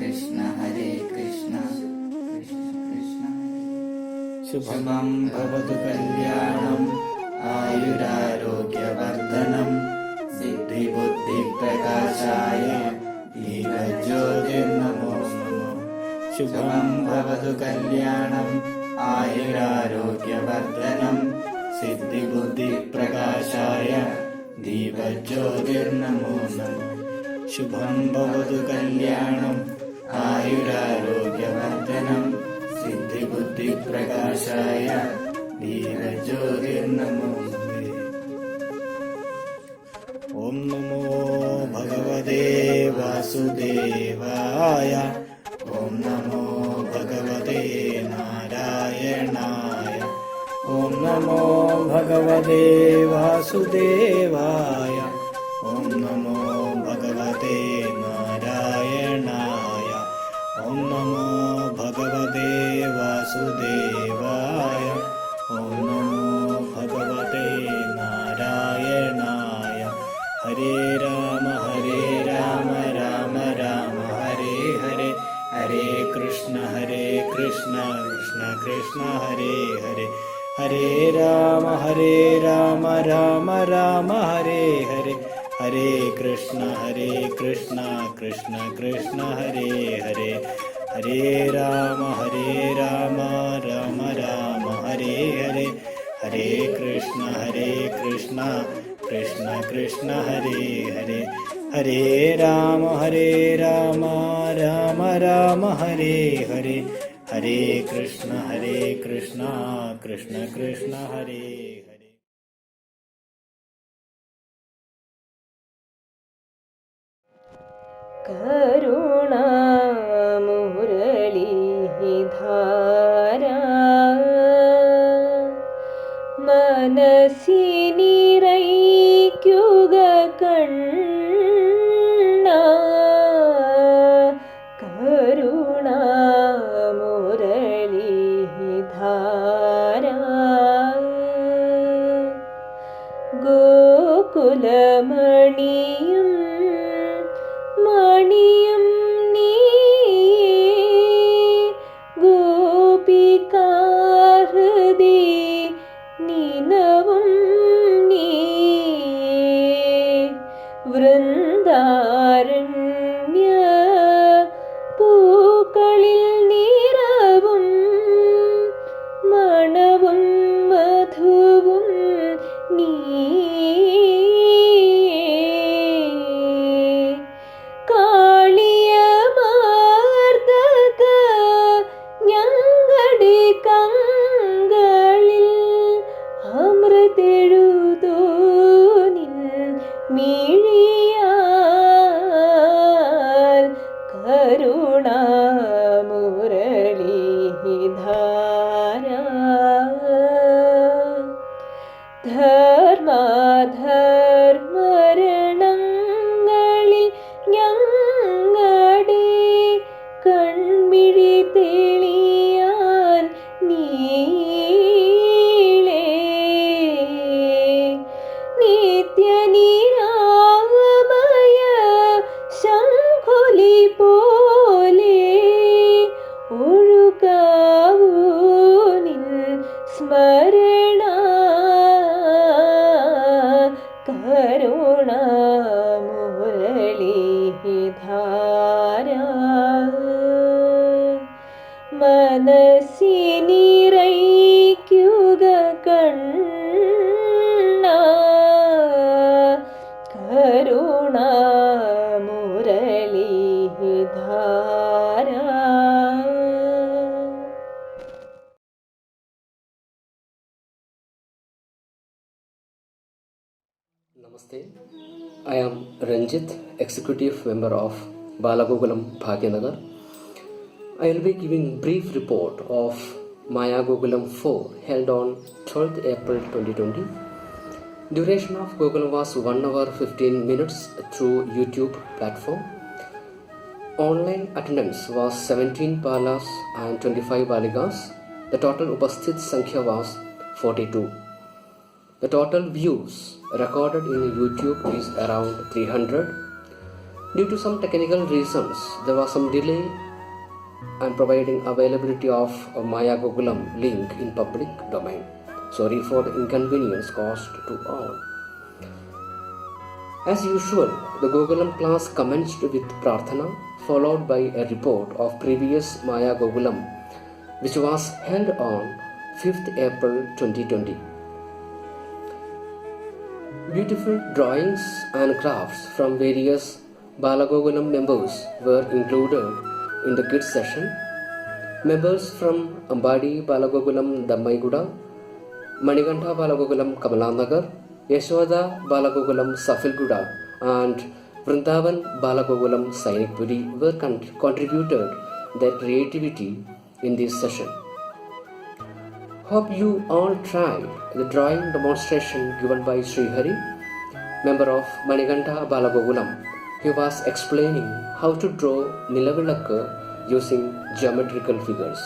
कृष्ण हरे कृष्ण कृष्ण शुभं भवतु कल्याणं आयुरारोग्यवर्धनं सिद्धिबुद्धिप्रकाशाय दीपज्योतिर्नमो नमः। शुभं भवतु कल्याणं आयुरारोग्यवर्धनं सिद्धिबुद्धिप्रकाशाय दीपज्योतिर्नमो नमः। शुभं भवतु कल्याणं आयुरारोग्यवर्धनं सिद्धिबुद्धिप्रकाशाय दीपज्योतिर्नमो नमः। ॐ नमो भगवते वासुदेवाय। ॐ नमो भगवते नारायणाय। ॐ नमो भगवते वासुदेवाय। ॐ नमो भगवते नारायणाय। ॐ नमो भगवते वासुदेवाय। ॐ नमो भगवते नारायणाय। हरे राम राम राम हरे हरे, हरे कृष्ण कृष्ण कृष्ण हरे हरे, हरे राम राम राम हरे हरे, हरे कृष्ण कृष्ण कृष्ण हरे हरे, हरे राम राम राम हरे हरे, हरे कृष्ण कृष्ण कृष्ण हरे हरे, हरे राम राम राम हरे हरे, हरे कृष्ण कृष्ण कृष्ण हरे हरे। കരുണാമുരളീധാരാ മനസ്സിനിറയ്ക്കുക കണ്ണ, കരുണാമുരളീധാരാ ഗോകുലമണിയും മണിയും നീ, ഗോപികാഹൃദി നിനവും നീ, വൃന്ദാരണ്യ പൂക്കളിൽ നിറവും മണവും മധുവും നീ, കാളിയമാർദ്ദക ഞങ്ങളുടെ കങ്കളിൽ അമൃതെഴുതോ നിൻ മിഴിയാൽ, കരുണാമുരളീധാരാ ധർമാധർമരണങ്ങളിൽ ഞങ്ങളുടെ കൺമിഴി തെളിയാൻ നീളേ, നിത്യനിരാമയ ശംഖുലി പോലെ ഒഴുകാവൂ നിൻ സ്മരണ, കരുണാമുരളീധാരാ മനസ്സിനിറയ്ക്കുക കണ്ണ, കരുണാമുരളീധാരാ. Namaste. I am Ranjit, Executive Member of Balagokulam, Bhagyanagar. I will be giving brief report of Maya Gokulam 4 held on 12th April 2020. Duration of Gokulam was 1 hour 15 minutes through YouTube platform. Online attendance was 17 balas and 25 baligas. The total Upasthit Sankhya was 42. The total views recorded in YouTube is around 300. Due to some technical reasons, there was some delay and providing availability of a Maya Gokulam link in public domain. Sorry for the inconvenience caused to all. As usual, the Gokulam class commenced with Prarthana, followed by a report of previous Maya Gokulam, which was held on 5th April 2020. Beautiful drawings and crafts from various Balagokulam members were included in the kids session. Members from Ambadi Balagokulam Dammaiguda, Manikantha Balagokulam Kamalanagar, Yashoda Balagokulam Safilguda and Vrindavan Balagokulam Sainikpuri were contributed their creativity in this session. Hope you all tried the drawing demonstration given by Sri Hari, member of Manikantha Balagokulam. He was explaining how to draw Nilavilakku using geometrical figures.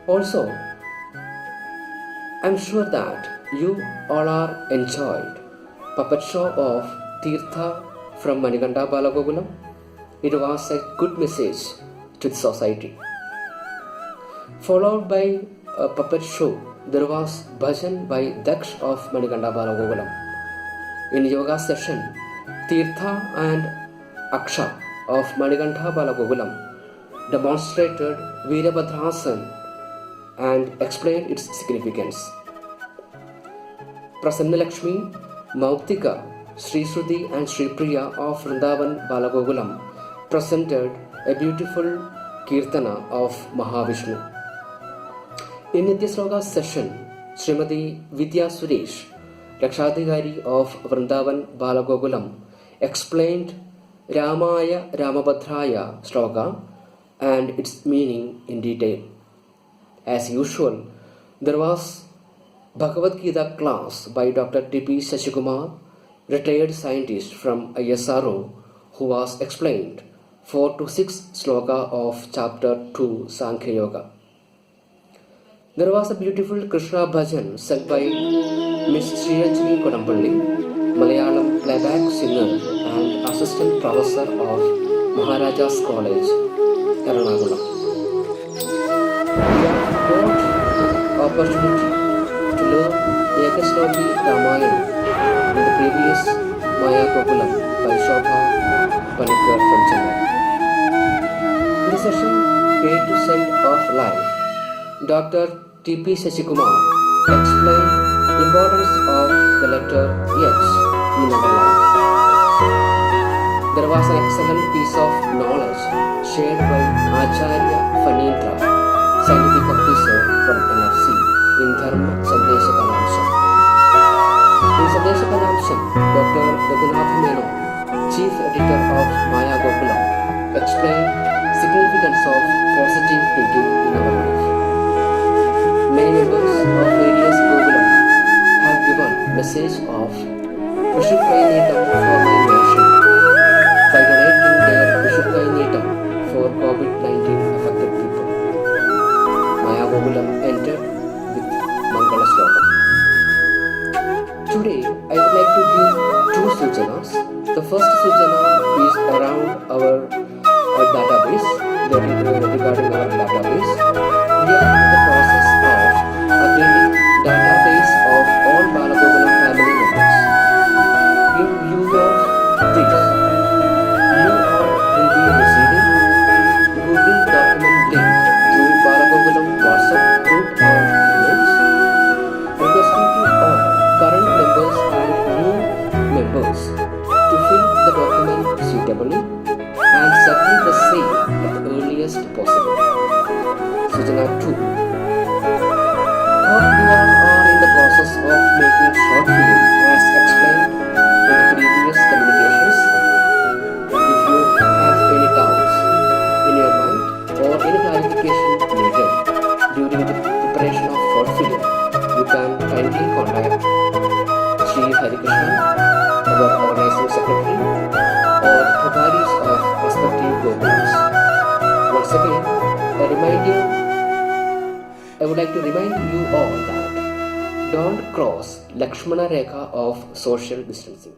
Also, I am sure that you all are enjoyed puppet show of Tirtha from Manikantha Balagokulam. It was a good message to the society. Followed by a puppet show, there was bhajan by Daksh of Manikantha Balagokulam. In yoga session, Tirtha and Aksha of Manikantha Balagokulam demonstrated Veerabhadrasan and explained its significance. Prasanna Lakshmi, Mautika, Sri Sruti and Sri Priya of Vrindavan Balagokulam presented a beautiful Kirtana of Mahavishnu. In Nityasloka session, Srimati Vidya Suresh, Lakshadhikari of Vrindavan Balagokulam, explained Ramaya Ramabhadraya Sloka and its meaning in detail. As usual, there was Bhagavad Gita class by Dr. T.P. Sasikumar, retired scientist from ISRO, who was explained 4 to 6 sloka of chapter 2 Sankhya Yoga. There was a beautiful Krishna bhajan sung by Miss Srirajini Kodampalli, Malayalam playback singer and assistant professor of Maharajas College, Ernakulam. We got opportunity to learn Ekasloki Ramayana in the previous Maya Gokulam by Shobha Panikkar from Chennai. In the session 8 to Set of Life, Dr. T.P. Sasikumar explained the importance of the letter H in our life. There was an excellent piece of knowledge shared by Acharya Fanindra, scientific officer from NFC in Dharma Sandesha Kalamsham. In Sandesha Kalamsham, Dr. Raghunath Menon, chief editor of Maya Gokulam, explained significance of positive thinking in our life. Many members of various Gokulam have given message of Vishukkaineetam for my nation by donating their Vishukkaineetam for COVID-19 affected people. Maya Gokulam entered with Mangala Slokam. Today, I would like to give 2 sujanas. The first sujana is around our database, regarding our database. We are in the process of updating database of all Balagokulam family members. In view of this, you all will be receiving Google document link through Balagokulam WhatsApp group and emails, requesting to all current members and new members to fill the document suitably and submit the same at the earliest possible. Sujana 2. Hope you all are in the process of making short film as explained in the previous communications. If you have any doubts in your mind or any clarification needed during the preparation of short film, you can kindly contact Sri Harikrishnan, our organizing secretary, or Prabharis of respective Gokulams. Once again, I would like to remind you all that don't cross Lakshmana Rekha of social distancing.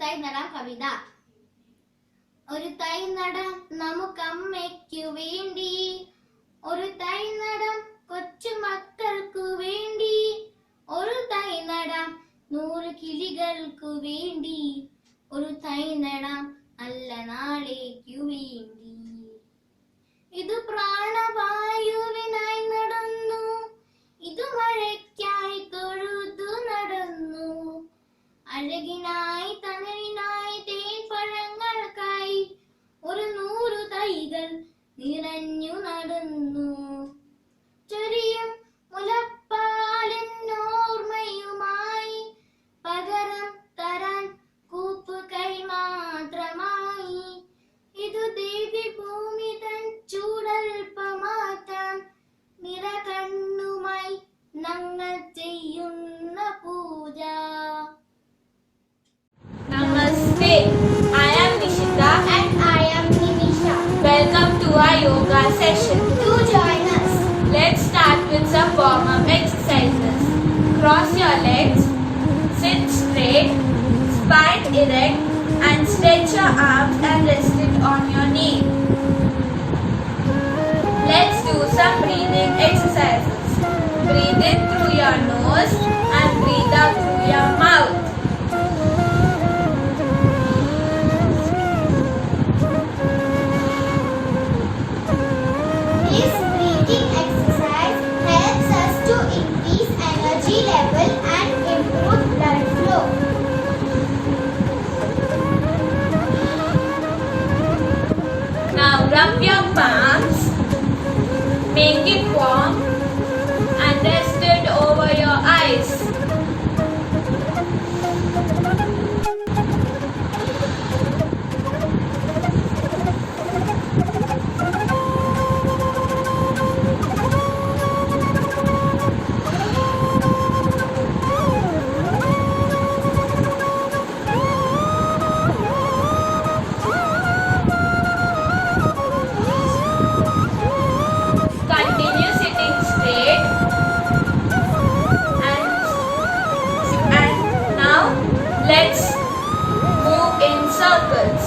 തൈ നടാം കവിത. ഒരു തൈ നടാം നമുക്കമ്മയ്ക്കു വേണ്ടി, ഒരു തൈ നടാം കൊച്ചു മക്കൾക്കു വേണ്ടി, ഒരു തൈ നടാം 100 കിളികൾക്കു വേണ്ടി, ഒരു തൈ നടാം നല്ല നാളേക്കു വേണ്ടി. ഇത് പ്രാണവായുവിനായി നടന്നു, ഇത് മഴയ്ക്കായി തൊഴുതു നടന്നു, അഴകിനായി തണലിനായി തേൻപഴങ്ങൾക്കായി 100 തൈകൾ നിറഞ്ഞു നടന്നു. ചൊരിയും മുലപ്പാലിനോർമ്മയുമായി പകരം തരാൻ കൂപ്പുകൈ മാത്രമായി. ഇതു ദേവി ഭൂമി തൻ ചൂടൽപ്പമാറ്റാൻ നിറകണ്ണുമായി ഞങ്ങൾ ചെയ്യുന്ന പൂജ. Namaste. I am Nishita And I am Nimisha. Welcome to our yoga session. Do join us. Let's start with some warm-up exercises. Cross your legs, sit straight, spine erect, and stretch your arms and rest it on your knee. Let's do some breathing exercises. Breathe in through your nose and breathe out through your mouth. This breathing exercise helps us to increase energy level and improve blood flow. Now rub your palms, make it warm, and rest it over your eyes. Continue sitting straight and now let's move in circles.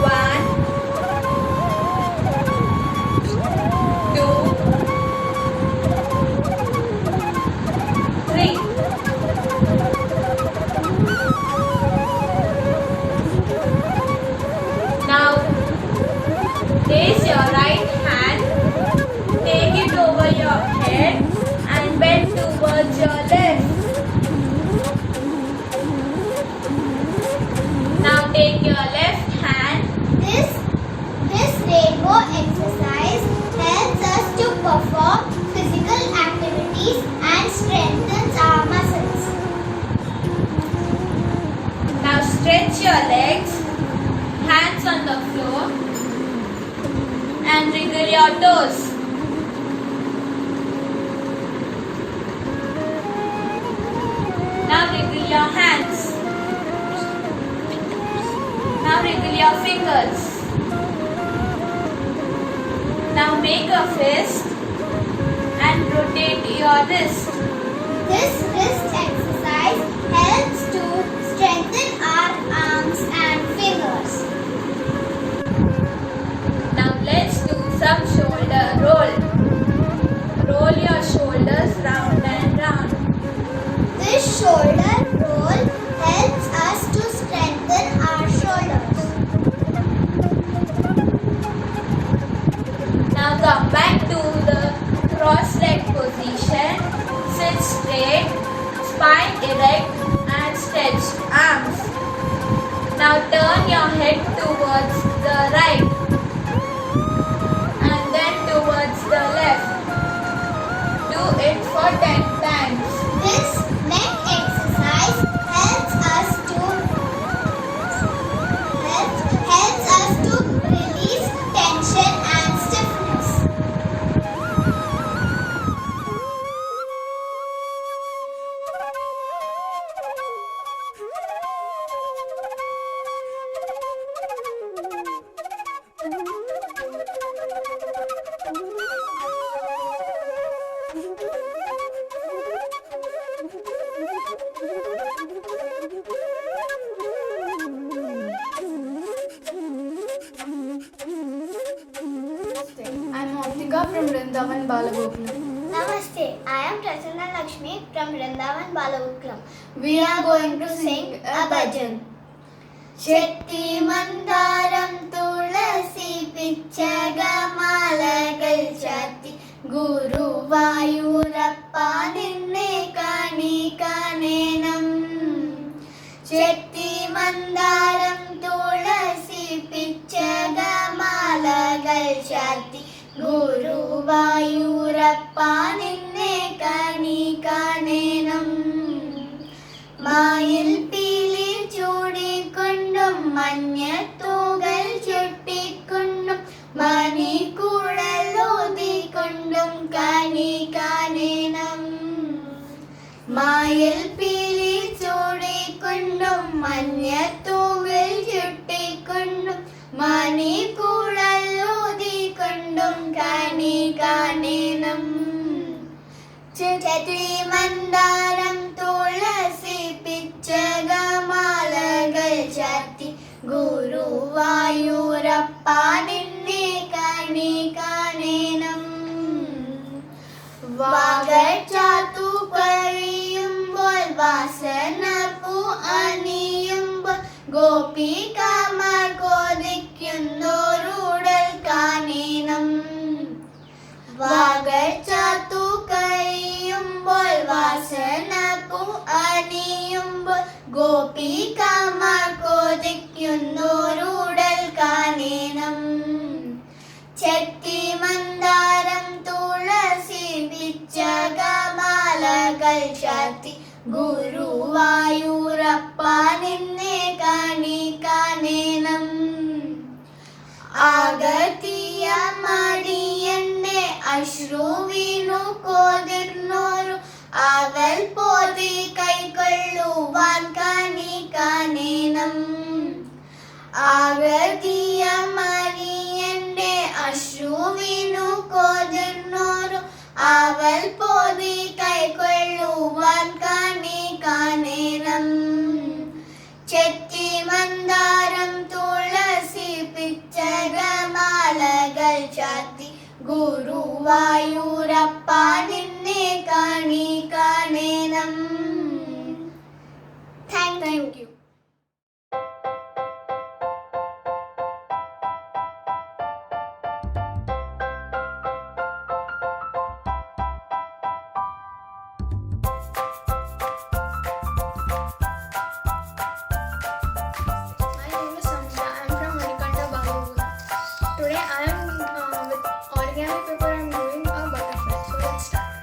1, 2, 3. Now raise your right hand, take it over your head and bend towards your left. Now take your left hand, This rainbow exercise helps us to perform physical activities and strengthens our muscles. now stretch your legs, hands on the floor and wriggle your toes. Now wriggle your hands. Now wriggle your fingers. Now make a fist and rotate your wrist. This wrist exercise helps to strengthen our arms and fingers. Now let's do some shoulder roll. Roll your shoulders round and round. This shoulder roll helps us to strengthen our shoulders. Now come back to the cross leg position. Sit straight, spine Vrindavan Balagokulam. Namaste, I am Prasanna Lakshmi from Vrindavan Balagokulam. We are going to sing a bhajan. ചെത്തി മന്ദാരം തുളസി പിച്ചകമാലകൾ ചാത്തി ഗുരുവായൂരപ്പ നിന്നെ കാണിക്കാനേനം. ചെത്തി മന്ദാരം തുളസി പിച്ചകമാലകൾ ചാത്തി ഗുരുവായൂരപ്പ നിന്നെ കാണിക്കാനേനം. മായിൽ പീലി ചൂടിക്കൊണ്ടും മഞ്ഞത്തൂകൾ ചുട്ടിക്കൊണ്ടും മണിക്കുഴലൂതിക്കൊണ്ടും കാണിക്കാനേനം. മായിൽ പീലി ചൂടിക്കൊണ്ടും മഞ്ഞത്തൂകൾ ചുട്ടിക്കൊണ്ടും മണിക്കുഴലൂതിക്കൊണ്ടും കാണിക്കാനേനം. ചെത്തി മന്ദാരം തുളസി പിച്ചകമാലകൾ ചാത്തി ഗുരുവായൂരപ്പ നിന്നെ കാണിക്കാനേനം. വാഗച്ചാത്തു കഴിയുമ്പോൾ വാസന പൂ അണിയുമ്പോൾ ഗോപികമാർ കൊതിക്കുന്നോരുടൽ കാനേനം. വാഗച്ചാത്തു കഴിയുമ്പോൾ വാസന പൂ അണിയുമ്പോൾ ഗോപികമാർ കൊതിക്കുന്നോരുടൽ കാനേനം. ചെത്തി മന്ദാരം തുളസി പിച്ചകമാലകൾ ചാത്തി ഗുരുവായൂരപ്പ നിന്നെ കാണിക്കാനേനം. ആകത്തിയ മടിയന്റെ അശ്രുവിനു കോതിർന്നോരു അവൽ പോതി കൈക്കൊള്ളുവാൻ കാണിക്കാനേനം. ആകത്തിയ മടിയന്റെ അശ്രുവിനു കോതിർന്നോരു അവൽ പോതി കൈക്കൊള്ളുവാൻ കാണിക്കാനേനം. ചെത്തി മന്ദാരം തുളസി പിച്ചകമാലകൾ ചാത്തി ഗുരുവായൂരപ്പ നിന്നെ കാണിക്കാനേനം. Thank you. My name is Samita. I am from Manikanda Balagokulam. Today I am with origami paper. I am doing a butterfly. So let's start.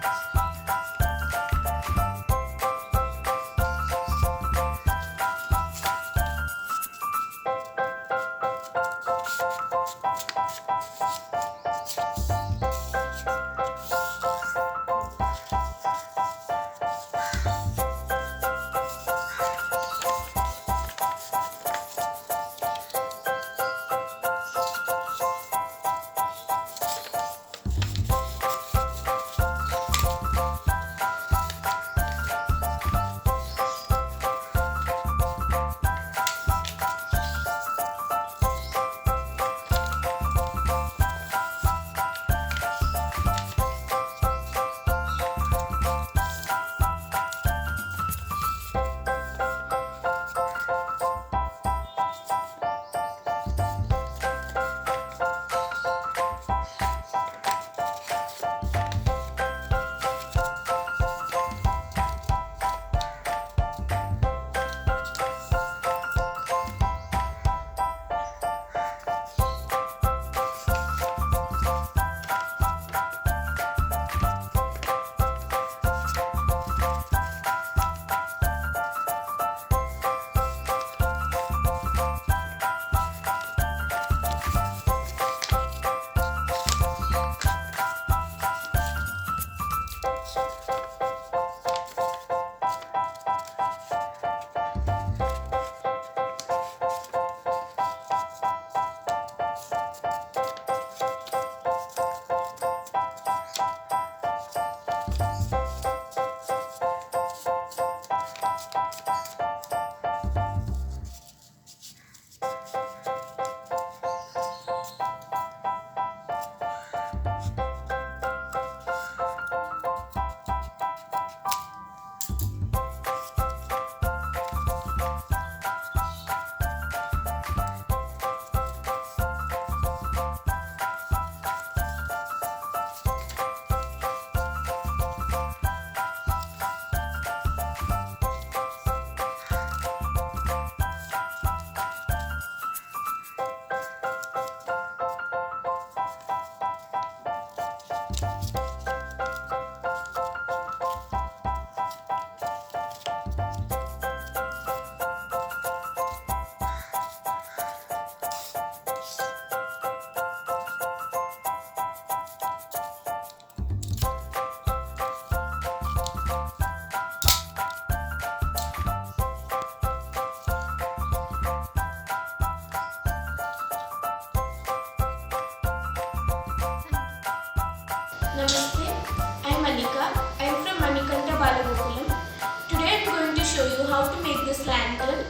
show you how to make this lantern.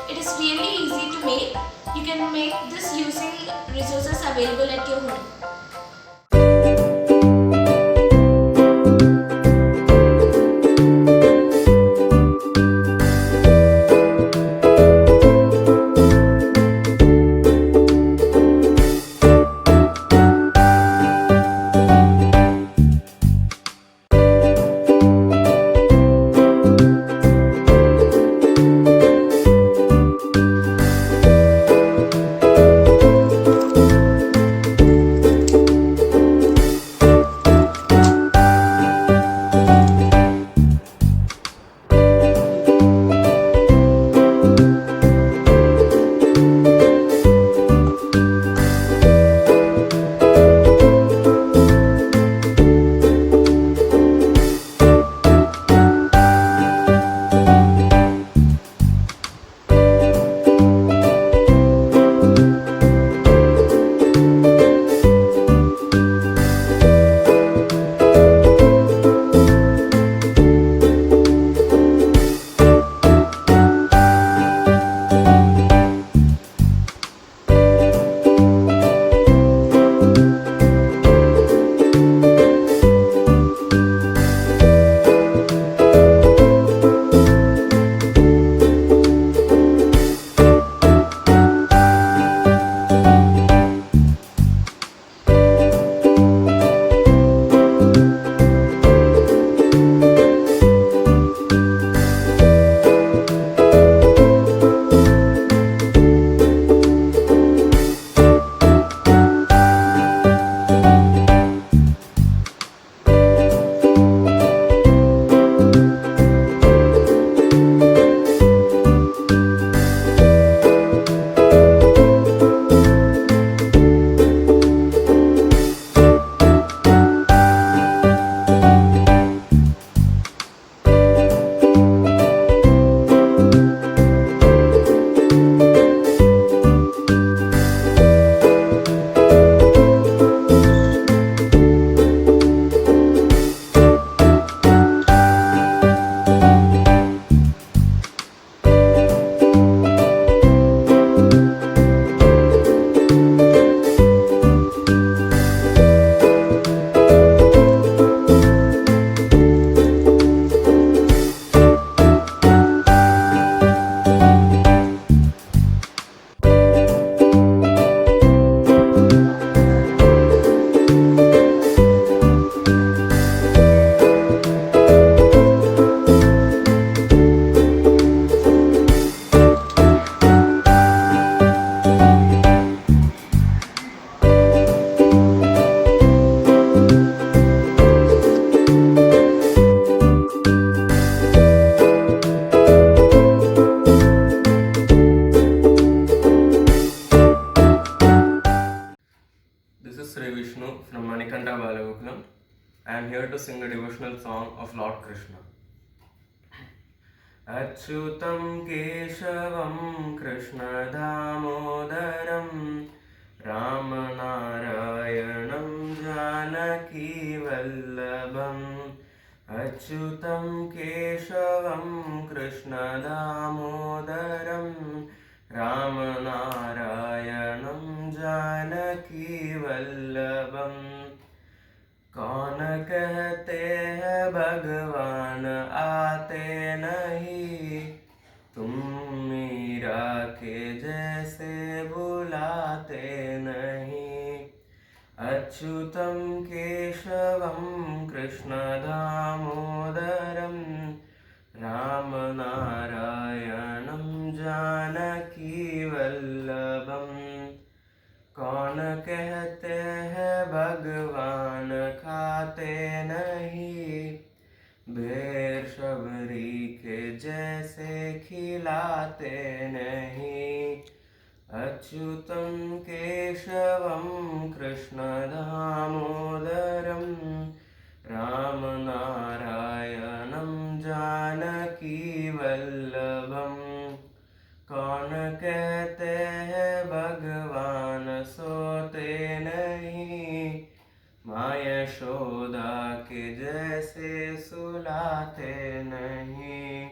It is really easy to make. You can make this using resources available at your home. from Manikanta Balagokulam. I am here to sing a devotional song of Lord Krishna. Achyutam Keshavam Krishna Damodaram Ramanarayanam Janaki Vallabham. Achyutam Keshavam Krishna Damodaram Ramanarayanam Janaki Vallabham. कौन कहते हैं भगवान आते नहीं, तुम मीरा के जैसे बुलाते नहीं। अच्युतम केशवम कृष्ण दामोदरम रामनारायणम जानकी वल्लभम। कौन कहते हैं भगवान खाते नहीं, भेड़ शबरी के जैसे खिलाते नहीं। अच्युतम केशवम कृष्ण दामोदरम रामनारायणम जानकी वल्लभम। कौन कहते हैं भगवान सोते नहीं, माँ यशोदा के जैसे सुलाते नहीं।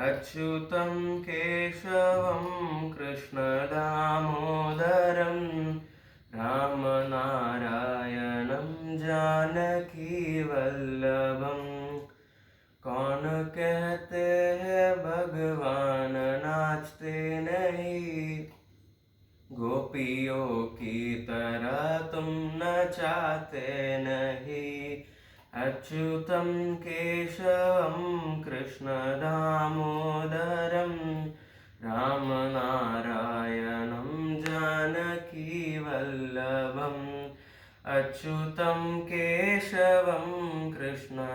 अच्युतं केशवं कृष्णदामोदरं रामनारायणं जानकीवल्लभं कौन कहते हैं भगवान नाचते नहीं गोपियों की तरह तुम नचाते नहीं अच्युतं केशवं कृष्णदामोदरं रामनारायणं जानकीवल्लभम् अच्युतं केशवं कृष्णदामोदरं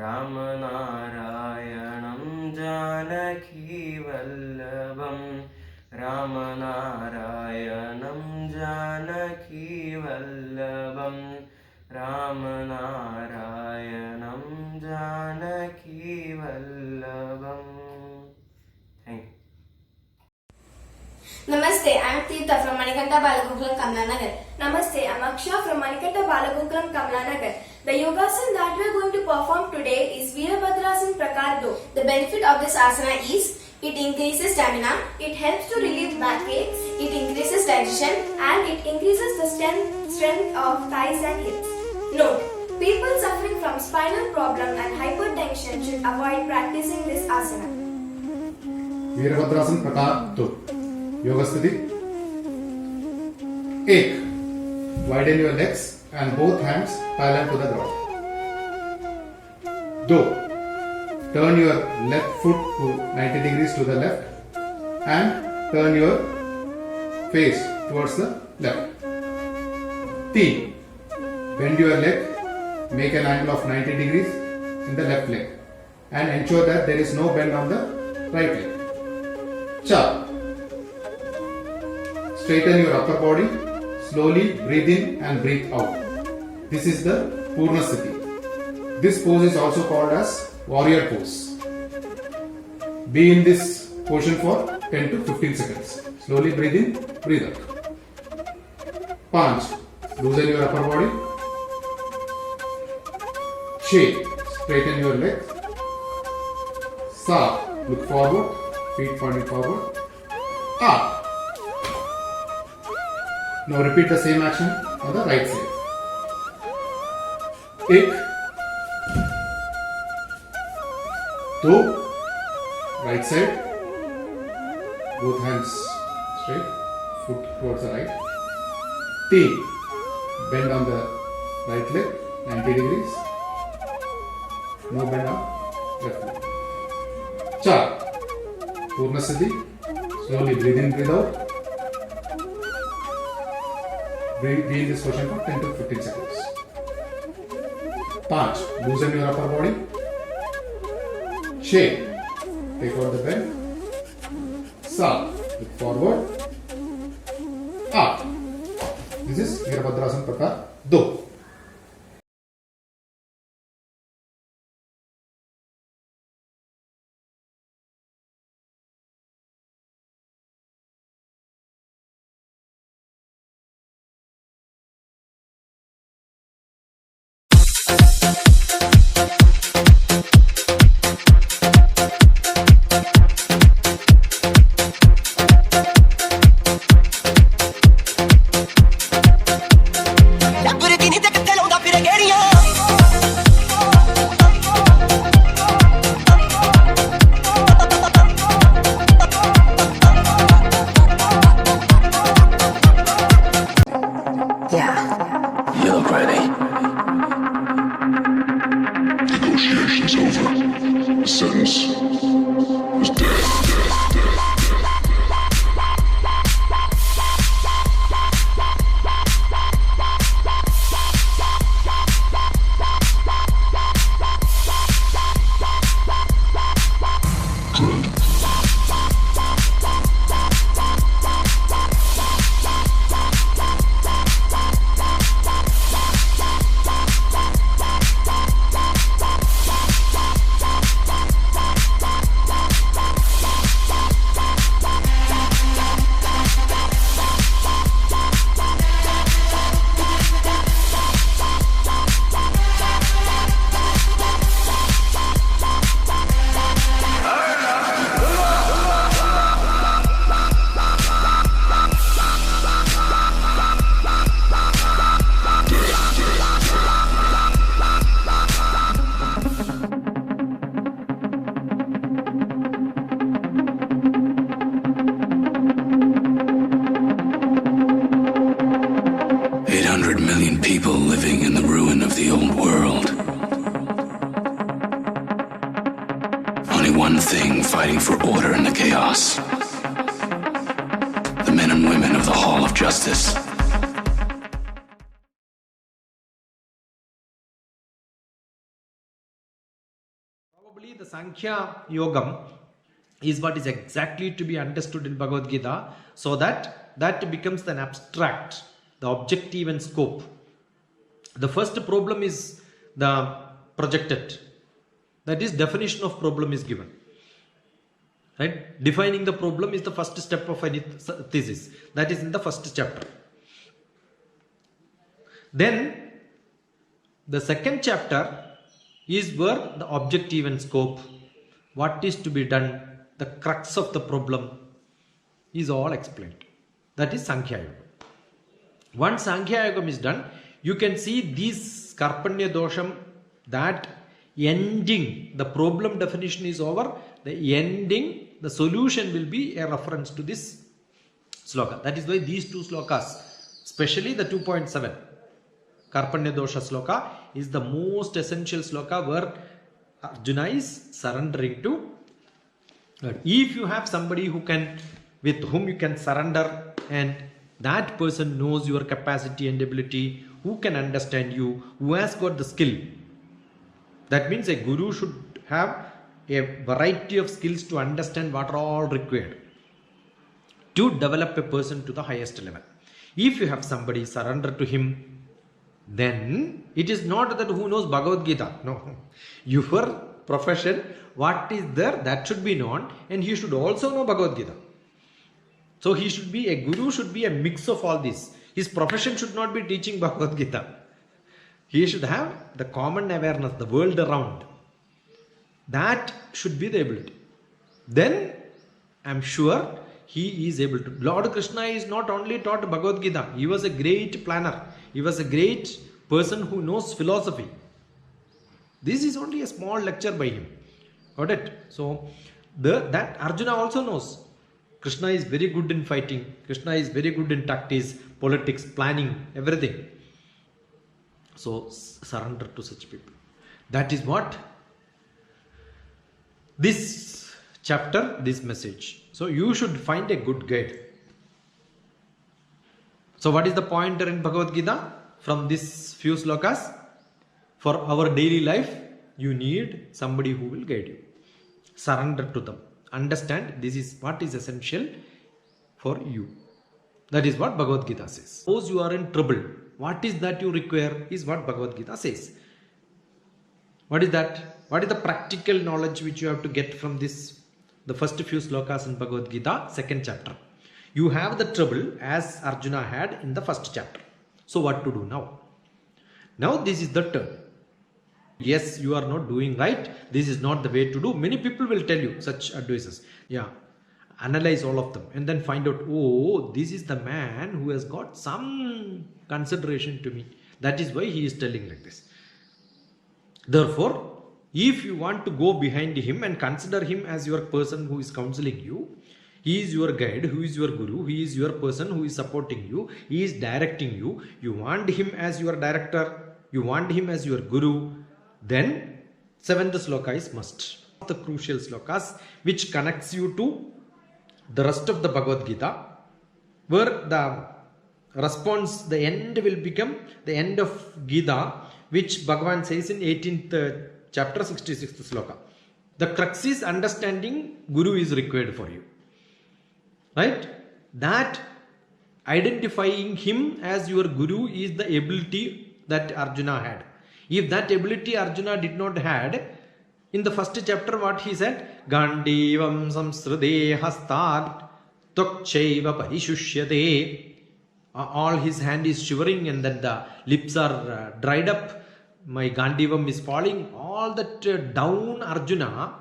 रामनारायणं जानकीवल्लभम् रामनारायणं जानकीवल्लभं रामनारायणं जानकीवल्लभम् thank you Namaste, I am Tirtha from Manikanta Balagokulam, Kamlanagar. Namaste, I am Aksha from Manikanta Balagokulam, Kamlanagar. The yogasana that we are going to perform today is Veerabhadrasana Prakar 2. The benefit of this asana is it increases stamina, It helps to relieve backaches it increases digestion. and it increases the strength of thighs and hips. Note, People suffering from spinal problem and hypertension should avoid practicing this asana. Virabhadrasana प्रकार 2 योग स्थिति 1 widen your legs and both hands parallel to the ground 2 turn your left foot to 90 degrees to the left and turn your face towards the left 3 bend your leg make an angle of 90 degrees in the left leg and ensure that there is no bend on the right leg 4 straighten your upper body slowly breathe in and breathe out this is the Purna Sthiti this pose is also called as warrior pose be in this position for 10 to 15 seconds slowly breathe in breathe out 5 loosen your upper body shake straighten your legs 7 look forward feet pointing forward up now repeat the same action on the right side 1 2 right side both hands straight foot towards the right 3 bend on the right leg 90 degrees no bend on left leg 4 Purna Sthiti slowly breathe in breathe out be in this position for 10 to 15 seconds 5 loosen your upper body shake take out the bend 7 look forward up this is Veerabhadrasana Prakar 2 fighting for order in the chaos. The men and women of the Hall of Justice. Probably the Sankhya Yogam is what is exactly to be understood in Bhagavad Gita, so that becomes an abstract, the objective and scope. The first problem is the projected. That is, definition of problem is given. Right? Defining the problem is the first step of any thesis. That is in the first chapter. Then the second chapter is where the objective and scope, what is to be done, the crux of the problem is all explained. That is Sankhya Yoga. Once Sankhya Yoga is done, you can see these Karpanya Dosham, that ending, the problem definition is over, the ending, the solution will be a reference to this sloka. That is why these two slokas, especially the 2.7 Karpanya Dosha sloka, is the most essential sloka where Arjuna is surrendering to God. If you have somebody with whom you can surrender, and that person knows your capacity and ability, who can understand you, who has got the skill. That means a guru should have a variety of skills to understand what are all required to develop a person to the highest level. If you have somebody surrender to him, then it is not that who knows Bhagavad Gita. No. Your profession, what is there, that should be known, and he should also know Bhagavad Gita. So he should be, a guru should be a mix of all this. His profession should not be teaching Bhagavad Gita. He should have the common awareness, the world around. That should be the ability. Then I am sure he is able to. Lord Krishna is not only taught Bhagavad Gita, he was a great planner. He was a great person who knows philosophy. This is only a small lecture by him. Got it? So that Arjuna also knows. Krishna is very good in fighting. Krishna is very good in tactics, politics, planning, everything. So surrender to such people. That is what this chapter, this message. So you should find a good guide. So what is the pointer in Bhagavad Gita from these few slokas? For our daily life, you need somebody who will guide you. Surrender to them. Understand this is what is essential for you. That is what Bhagavad Gita says. Suppose you are in trouble, what is that you require is what Bhagavad Gita says. What is that? What is the practical knowledge which you have to get from this? The first few slokas in Bhagavad Gita, second chapter. You have the trouble as Arjuna had in the first chapter. So what to do now? Now this is the turn. Yes, you are not doing right. This is not the way to do. Many people will tell you such advices. Yeah. Analyze all of them and then find out, oh, this is the man who has got some consideration to me. That is why he is telling like this. Therefore, if you want to go behind him and consider him as your person who is counseling you, he is your guide, who is your guru, he is your person who is supporting you, he is directing you. You want him as your director, you want him as your guru, then seventh sloka is must. The crucial slokas which connects you to the rest of the Bhagavad Gita, where the response, the end will become the end of Gita, which Bhagavan says in 18th chapter 66th sloka. The crux is understanding Guru is required for you. Right? That identifying him as your Guru is the ability that Arjuna had. If that ability Arjuna did not had, in the first chapter what he said, Gandivam samsrade hastat tokchaiva parishusyate. All his hand is shivering and then the lips are dried up. My Gandivam is falling. All that down Arjuna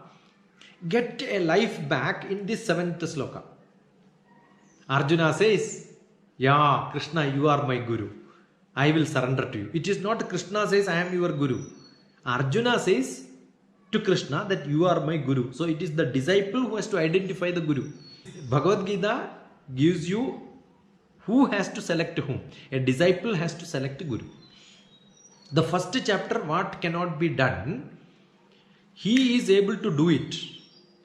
get a life back in this seventh sloka. Arjuna says, yeah, Krishna, you are my Guru. I will surrender to you. It is not Krishna says, I am your Guru. Arjuna says to Krishna that you are my Guru. So it is the disciple who has to identify the Guru. Bhagavad Gita gives you who has to select whom. A disciple has to select Guru. The first chapter, what cannot be done, he is able to do it.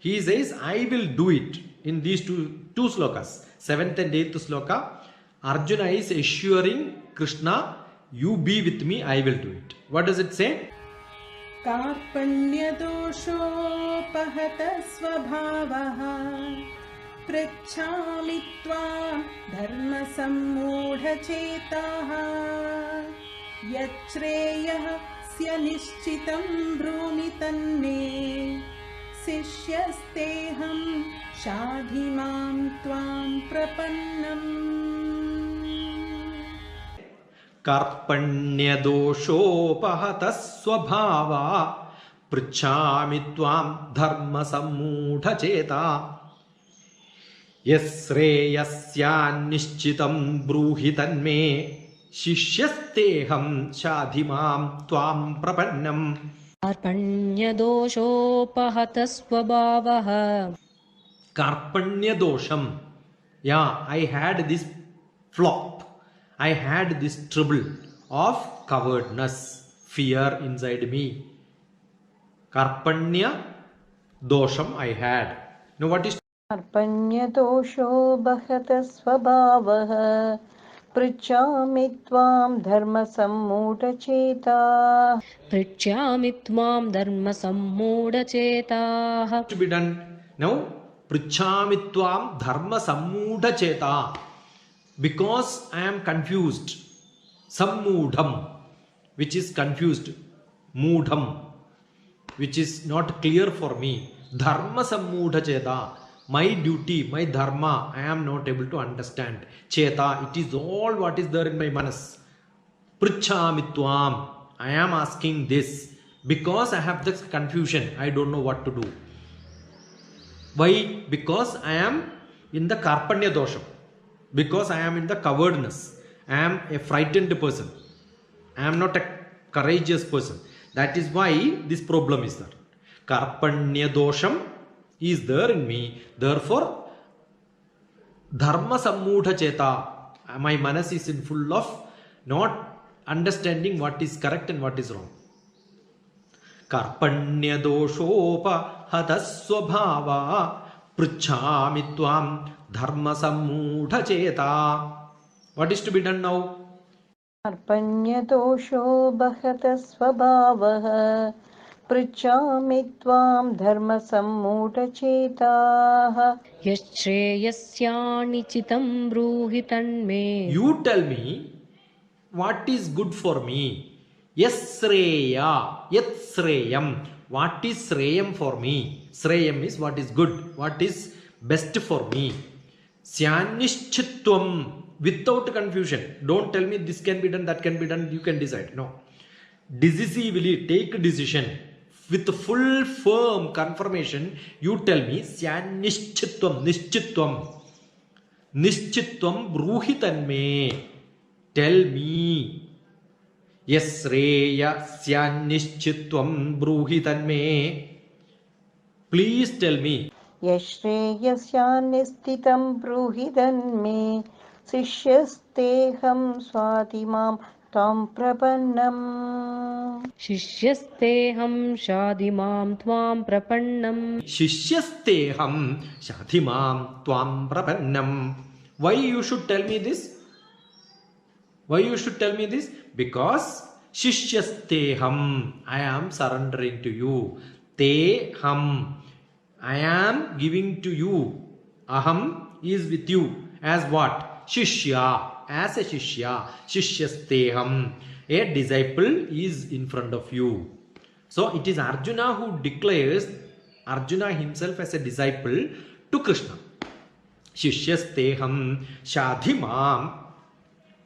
He says, I will do it in these two slokas. 7th and 8th sloka, Arjuna is assuring Krishna, you be with me, I will do it. What does it say? कार्पण्यदोषोपहत स्वभावः पृच्छामि त्वां धर्मसम्मूढचेताः यच्छ्रेयः स्य निश्चितं ब्रूमि तन्मे शिष्यस्तेऽहं शाधि मां त्वां प्रपन्नम् कार्पण्यदोषोपहतः स्वभावा पृच्छामि त्वां धर्मसम्मूढचेता यश्रेयस्यान्निश्चितं ब्रूहि तन्मे शिष्यस्तेऽहं शाधि मां त्वां प्रपन्नम् कार्पण्यदोषोपहतः स्वभावः Karpanya-dosham. Yeah, I had this flop. I had this trouble of cowardness, fear inside me. Karpanya-dosham I had. Now what is कार्पण्यदोषो बहतः स्वभावः पृच्छामि त्वां धर्मसम्मूढचेताः पृच्छामि त्वां धर्मसम्मूढचेताः to be done? Now, Prichami tvam dharma sammudha-cheta. Because I am confused. Sammudham, which is confused. Mudham, which is not clear for me. Dharma sammudha-cheta. My duty, my dharma, I am not able to understand. Cheta, it is all what is there in my manas. Prichami tvam. I am asking this because I have this confusion. I don't know what to do. Why? Because I am in the Karpanya dosham. Because I am in the cowardness. I am a frightened person. I am not a courageous person. That is why this problem is there. Karpanya dosham is there in me. Therefore, dharma sammudha cheta. My manas is in full of not understanding what is correct and what is wrong. Karpanya doshopa hadaswabhava pruchhami tvam dharma sammudha cheta. What is to be done now? कार्पण्यदोषो बहतः स्वभावः पृच्छामि त्वां धर्मसम्मूढचेताः यच्छ्रेयस्यानिचितं ब्रूहि तन्मे. You tell me what is good for me. Yasreya, yatsreyam. What is sreyam for me? Sreyam is what is good, what is best for me. Syanishchitvam, without confusion. Don't tell me this can be done, that can be done, you can decide. No. Decisively take a decision with full firm confirmation. You tell me Syanishchitvam, nishchitvam. Nishchitvam bruhi tanme. Tell me. Yasreya syanishchitvam bruhi tanme. Please tell me. यश्रेयस्यान्निश्चितं ब्रूहि तन्मे शिष्यस्तेऽहं स्वाति मां त्वां प्रपन्नम्. शिष्यस्तेऽहं शाधि मां त्वां प्रपन्नम्. Shishyasteham shathimam tvam prapannam. Why you should tell me this? Why you should tell me this? Because Shishyasteham, I am surrendering to you. Teham, I am giving to you. Aham is with you. As what? Shishya, as a Shishya. Shishyasteham, a disciple is in front of you. So it is Arjuna who declares Arjuna himself as a disciple to Krishna. Shishyasteham shadhimam.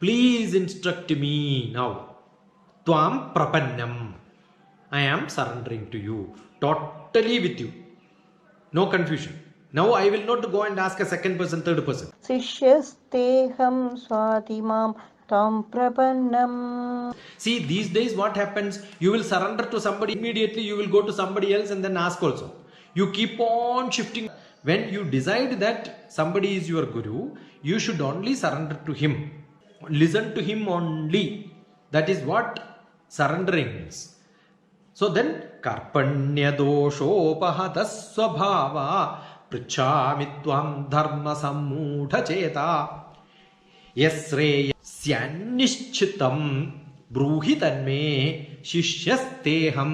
Please instruct me now. Tvam prapannam. I am surrendering to you. Totally with you. No confusion. Now I will not go and ask a second person, third person. शिष्यस्तेऽहं Swati मां त्वां प्रपन्नम्. See, these days what happens? You will surrender to somebody, immediately you will go to somebody else and then ask also. You keep on shifting. When you decide that somebody is your guru, you should only surrender to him. Listen to him only. That is what surrendering means. So then, karpanyadoshopahatha svabhava pruchami tvam dharma sammudha cheta yasreyasyanishchitam broohi tanme shishyasteham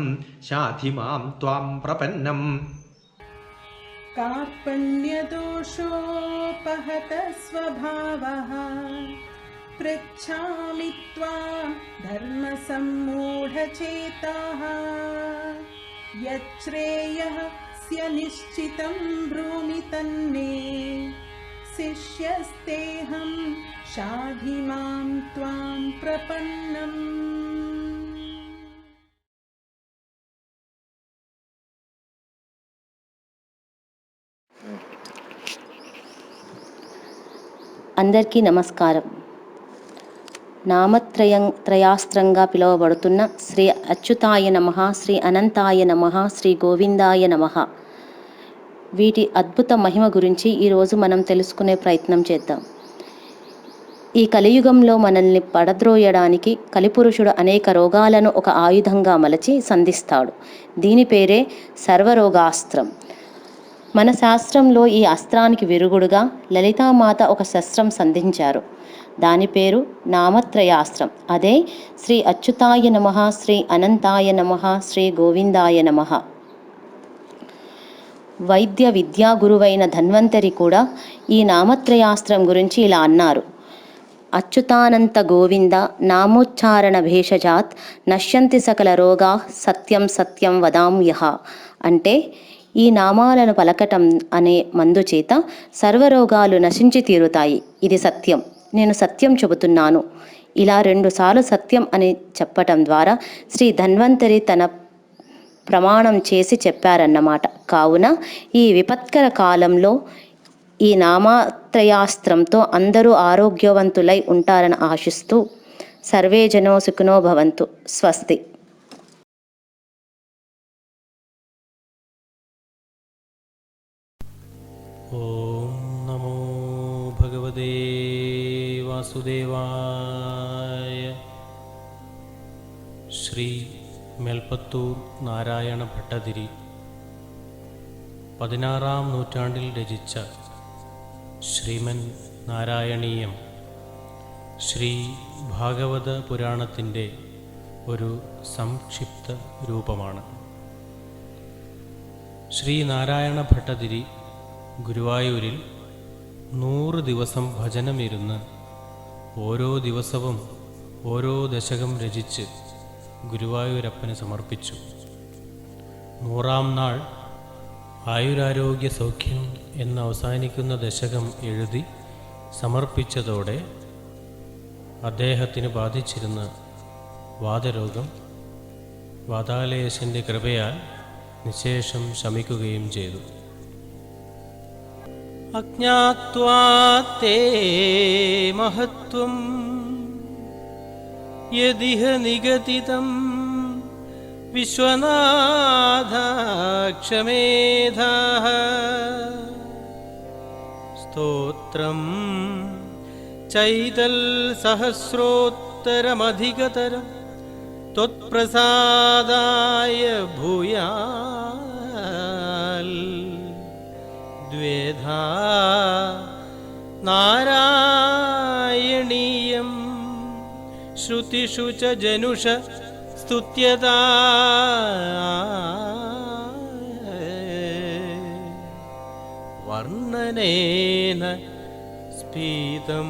shadhimam tvam prapannam. कार्पण्यदोषोपहतः स्वभावः पृच्छामि त्वां धर्मसम्मूढचेताः यच्छ्रेयः स्य निश्चितं ब्रूमि तन्मे शिष्यस्तेऽहं शाधि मां त्वां प्रपन्नम्. అందరికీ నమస్కారం. త్రయాస్త్రంగా పిలువబడుతున్న శ్రీ అచ్యుతాయ నమః, శ్రీ అనంతాయ నమః, శ్రీ గోవిందాయ నమః వీటి అద్భుత మహిమ గురించి ఈరోజు మనం తెలుసుకునే ప్రయత్నం చేద్దాం. ఈ కలియుగంలో మనల్ని పడద్రోయడానికి కలిపురుషుడు అనేక రోగాలను ఒక ఆయుధంగా మలచి సంధిస్తాడు. దీని పేరే సర్వరోగాస్త్రం. మన శాస్త్రంలో ఈ అస్త్రానికి విరుగుడుగా లలితామాత ఒక శస్త్రం సంధించారు. దాని పేరు నామత్రయాస్త్రం. అదే శ్రీ అచ్యుతాయ నమః, శ్రీ అనంతాయ నమః, శ్రీ గోవిందాయ నమః. వైద్య విద్యా గురువైన ధన్వంతరి కూడా ఈ నామత్రయాస్త్రం గురించి ఇలా అన్నారు: అచ్యుతానంత గోవింద నామోచ్చారణ భేషజాత్ నశ్యంతి సకల రోగా సత్యం సత్యం వదామ్యహ. అంటే ఈ నామాలను పలకటం అనే మందు చేత సర్వరోగాలు నశించి తీరుతాయి. ఇది సత్యం, నేను సత్యం చెబుతున్నాను. ఇలా 2 సార్లు సత్యం అని చెప్పటం ద్వారా శ్రీ ధన్వంతరి తన ప్రమాణం చేసి చెప్పారన్నమాట. కావున ఈ విపత్కర కాలంలో ఈ నామత్రయాస్త్రంతో అందరూ ఆరోగ్యవంతులై ఉంటారని ఆశిస్తూ సర్వే జనో సుఖినో భవంతు. స్వస్తి. ఓం నమో భగవతే വാസുദേവായ. ശ്രീ മേൽപ്പത്തൂർ നാരായണ ഭട്ടതിരി 16-ാം നൂറ്റാണ്ടിൽ രചിച്ച ശ്രീമൻ നാരായണീയം ശ്രീ ഭാഗവത പുരാണത്തിൻ്റെ ഒരു സംക്ഷിപ്ത രൂപമാണ്. ശ്രീ നാരായണ ഭട്ടതിരി ഗുരുവായൂരിൽ 100 ദിവസം ഭജനമിരുന്ന് ഓരോ ദിവസവും ഓരോ ദശകം രചിച്ച് ഗുരുവായൂരപ്പന് സമർപ്പിച്ചു. 100-ാം നാൾ ആയുരാരോഗ്യ സൗഖ്യം എന്ന് അവസാനിക്കുന്ന ദശകം എഴുതി സമർപ്പിച്ചതോടെ അദ്ദേഹത്തിന് ബാധിച്ചിരുന്ന വാതരോഗം വാതാലയേശൻ്റെ കൃപയാൽ നിശേഷം ശമിക്കുകയും ചെയ്തു. അജ്ഞാത്വാ തേ മഹത്വം യദിഹ നിഗതിതം വിശ്വനാഥാക്ഷമേധാഃ സ്തോത്രം ചൈതൽ സഹസ്രോത്തരമധികതരം ത്വത്പ്രസാദായ ഭൂയാൽ ദ്വേധാ നാരായണീയം ശ്രുതിഷു ച ജനുഷ സ്തുത്യതാ വർണ്ണനേന സ്ഫീതം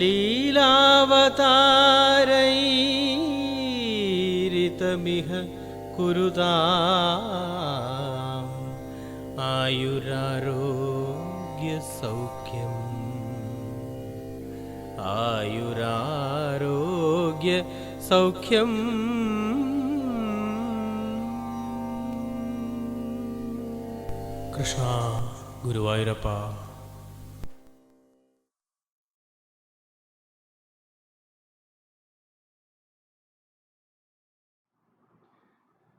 ലീലാവതാരൈരിതമിഹ കുരുതാം ആയുരാരോഗ്യ സൗഖ്യം ആയുരാരോഗ്യ സൗഖ്യം. കൃഷ്ണ ഗുരുവായൂരപ്പ.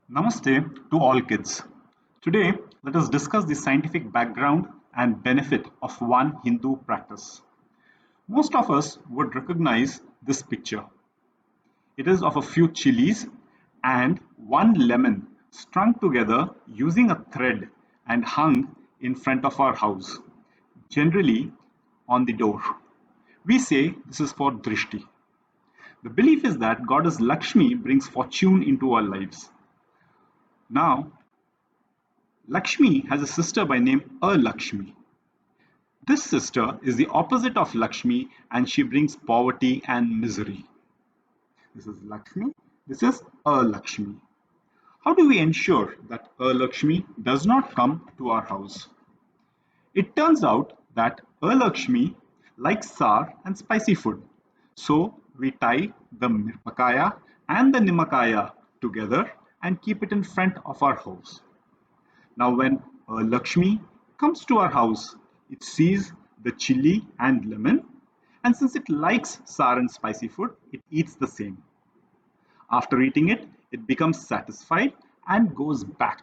Namaste to all kids. Today, let us discuss the scientific background and benefit of one Hindu practice. Most of us would recognize this picture. It is of a few chilies and one lemon strung together using a thread and hung in front of our house, generally on the door. We say this is for drishti. The belief is that goddess Lakshmi brings fortune into our lives. Now, Lakshmi has a sister by name Alakshmi. This sister is the opposite of Lakshmi and she brings poverty and misery. This is Lakshmi, this is Alakshmi. How do we ensure that Alakshmi does not come to our house? It turns out that Alakshmi likes sour and spicy food. So we tie the Mirpakaya and the Nimakaya together and keep it in front of our house. Now when Lakshmi comes to our house, it sees the chili and lemon, and since it likes sour and spicy food, it eats the same. After eating it, it becomes satisfied and goes back.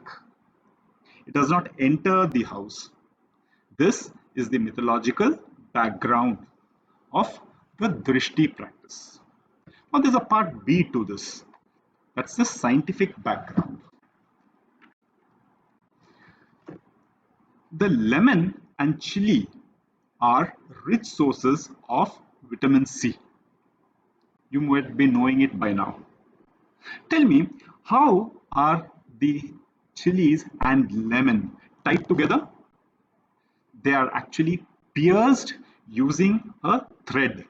It does not enter the house. This is the mythological background of the Drishti practice. Now there's a part B to this. That's the scientific background. The lemon and chili are rich sources of vitamin C. You might be knowing it by now. Tell me, how are the chilies and lemon tied together? They are actually pierced using a thread,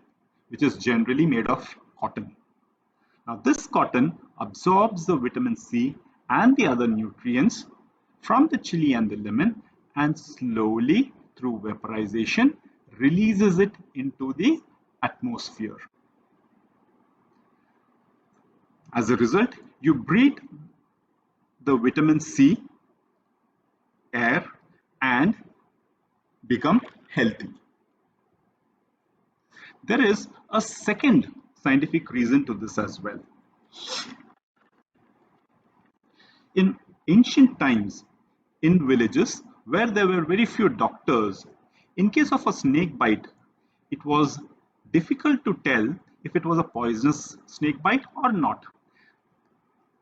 which is generally made of cotton. Now this cotton absorbs the vitamin C and the other nutrients from the chili and the lemon and slowly through vaporization releases it into the atmosphere. As a result, you breathe the vitamin C air and become healthy. There is a second scientific reason to this as well. In ancient times, in villages where there were very few doctors, in case of a snake bite, it was difficult to tell if it was a poisonous snake bite or not.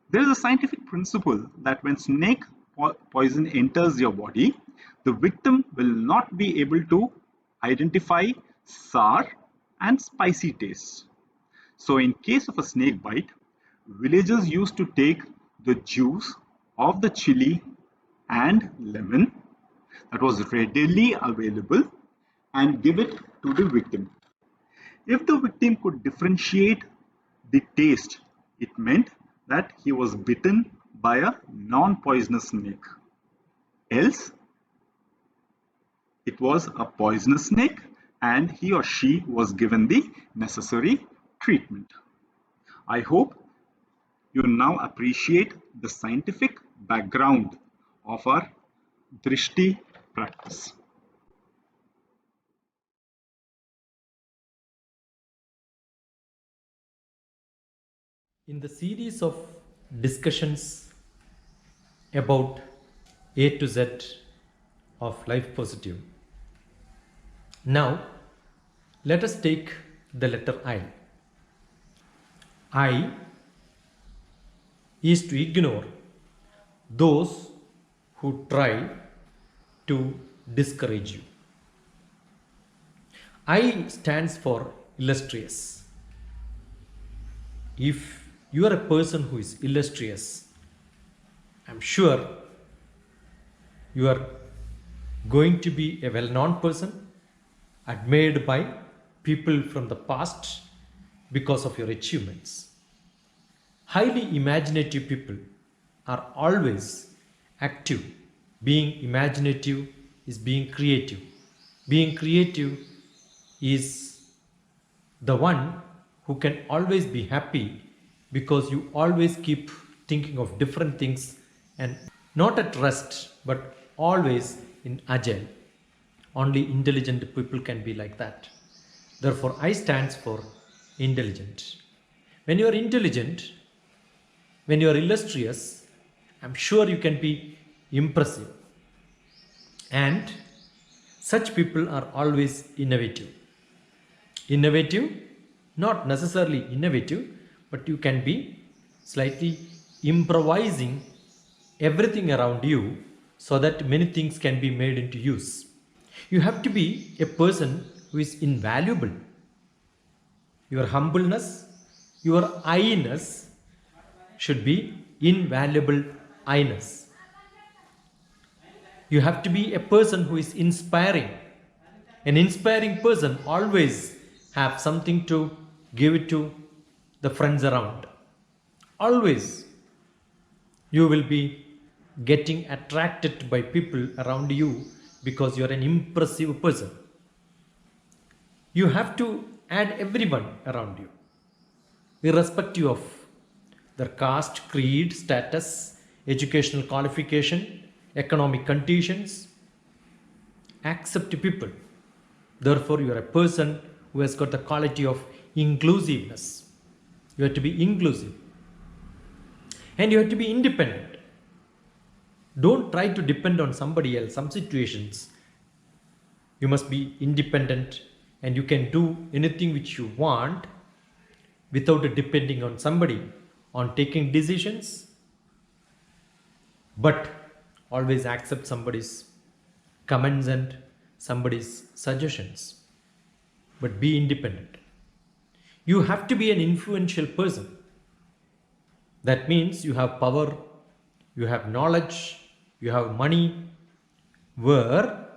There is a scientific principle that when snake poison enters your body, the victim will not be able to identify sour and spicy tastes. So in case of a snake bite, villagers used to take the juice of the chili and lemon that was readily available and give it to the victim. If the victim could differentiate the taste, it meant that he was bitten by a non-poisonous snake. Else, it was a poisonous snake and he or she was given the necessary treatment. I hope you now appreciate the scientific background of our Drishti practice. In the series of discussions about A to Z of Life Positive, now let us take the letter I. I is to ignore those who try to discourage you. I stands for illustrious. If you are a person who is illustrious, I'm sure you are going to be a well-known person, admired by people from the past because of your achievements. Highly imaginative people are always active. Being imaginative is being creative. Being creative is the one who can always be happy because you always keep thinking of different things and not at rest but always in agile. Only intelligent people can be like that. Therefore, I stands for intelligent. When you are intelligent, when you are illustrious, I'm sure you can be impressive. And such people are always innovative. Innovative, not necessarily innovative, but you can be slightly improvising everything around you so that many things can be made into use. You have to be a person who is invaluable. Your humbleness, your I-ness should be invaluable I-ness. You have to be a person who is inspiring. An inspiring person always have something to give it to the friends around. Always you will be getting attracted by people around you because you are an impressive person. You have to add everyone around you, irrespective of their caste, creed, status, educational qualification, economic conditions. Accept people. Therefore, you are a person who has got the quality of inclusiveness. You have to be inclusive. And you have to be independent. Don't try to depend on somebody else, some situations. You must be independent and you can do anything which you want without depending on somebody, on taking decisions. But always accept somebody's comments and somebody's suggestions. But be independent. You have to be an influential person. That means you have power, you have knowledge, you have money, where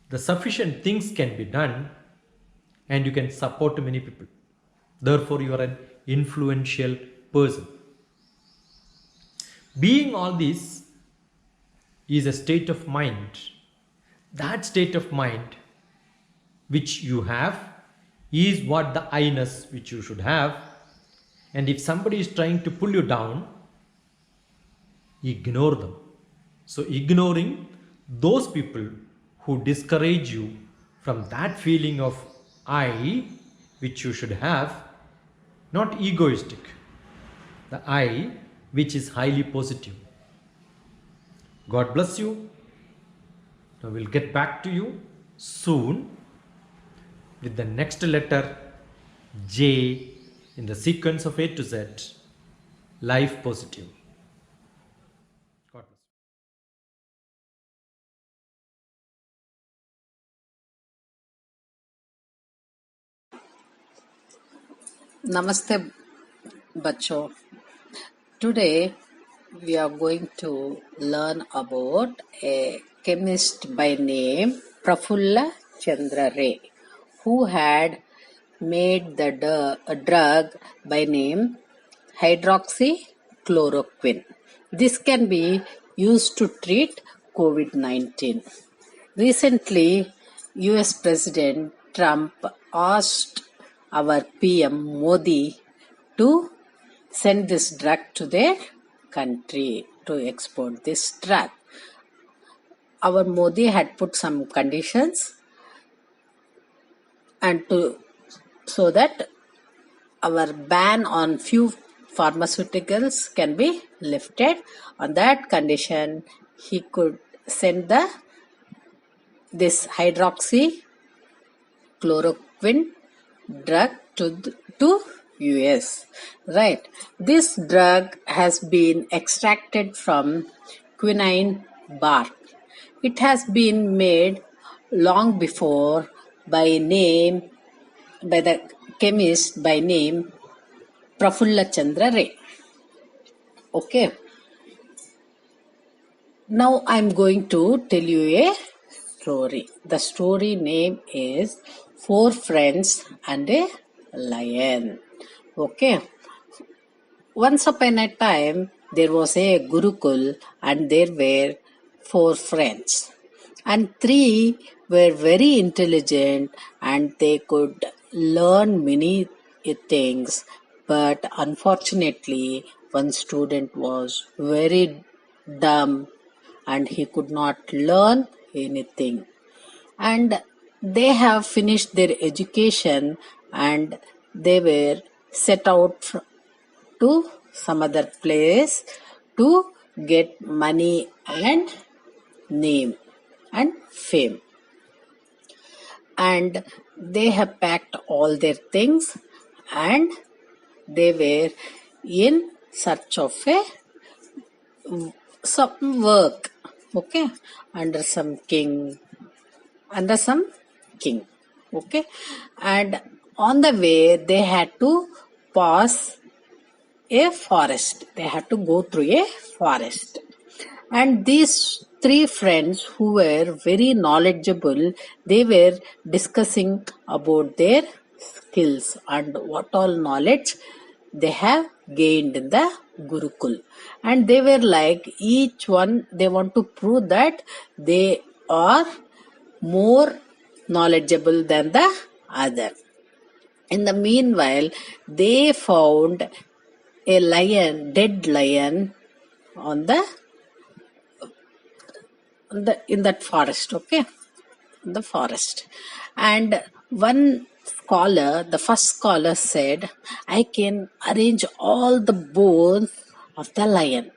the sufficient things can be done and you can support many people. Therefore, you are an influential person. Being all this is a state of mind. That state of mind which you have is what the I-ness which you should have. And if somebody is trying to pull you down, ignore them. So ignoring those people who discourage you from that feeling of I which you should have, not egoistic, the I which is highly positive. God bless you. Now we'll get back to you soon with the next letter J in the sequence of A to Z, life positive. God bless. Namaste, bachcho. Today we are going to learn about a chemist by name Prafulla Chandra Ray, who had made the drug by name hydroxychloroquine. This can be used to treat COVID-19. Recently, US President Trump asked our PM Modi to send this drug to their country to export this drug. Our Modi had put some conditions and so that our ban on few pharmaceuticals can be lifted. On that condition, he could send this hydroxychloroquine drug to US. Right. This drug has been extracted from quinine bark. It has been made long before by the chemist by name Prafulla Chandra Ray. Okay. Now I'm going to tell you a story. The story name is Four Friends and a Lion. Okay. Once upon a time, there was a Gurukul and there were 4 friends. And 3 were very intelligent and they could learn many things. But unfortunately, one student was very dumb and he could not learn anything. And they have finished their education and they were set out to some other place to get money and name and fame. And they have packed all their things and they were in search of some work, okay, under some king, okay, and on the way they had to pass a forest. They had to go through a forest, and these three friends who were very knowledgeable, they were discussing about their skills and what all knowledge they have gained in the Gurukul. And they were like, each one, they want to prove that they are more knowledgeable than the other. In the meanwhile, they found a lion, dead lion, in that forest, okay, in the forest. And one scholar, the first scholar said, I can arrange all the bones of the lion.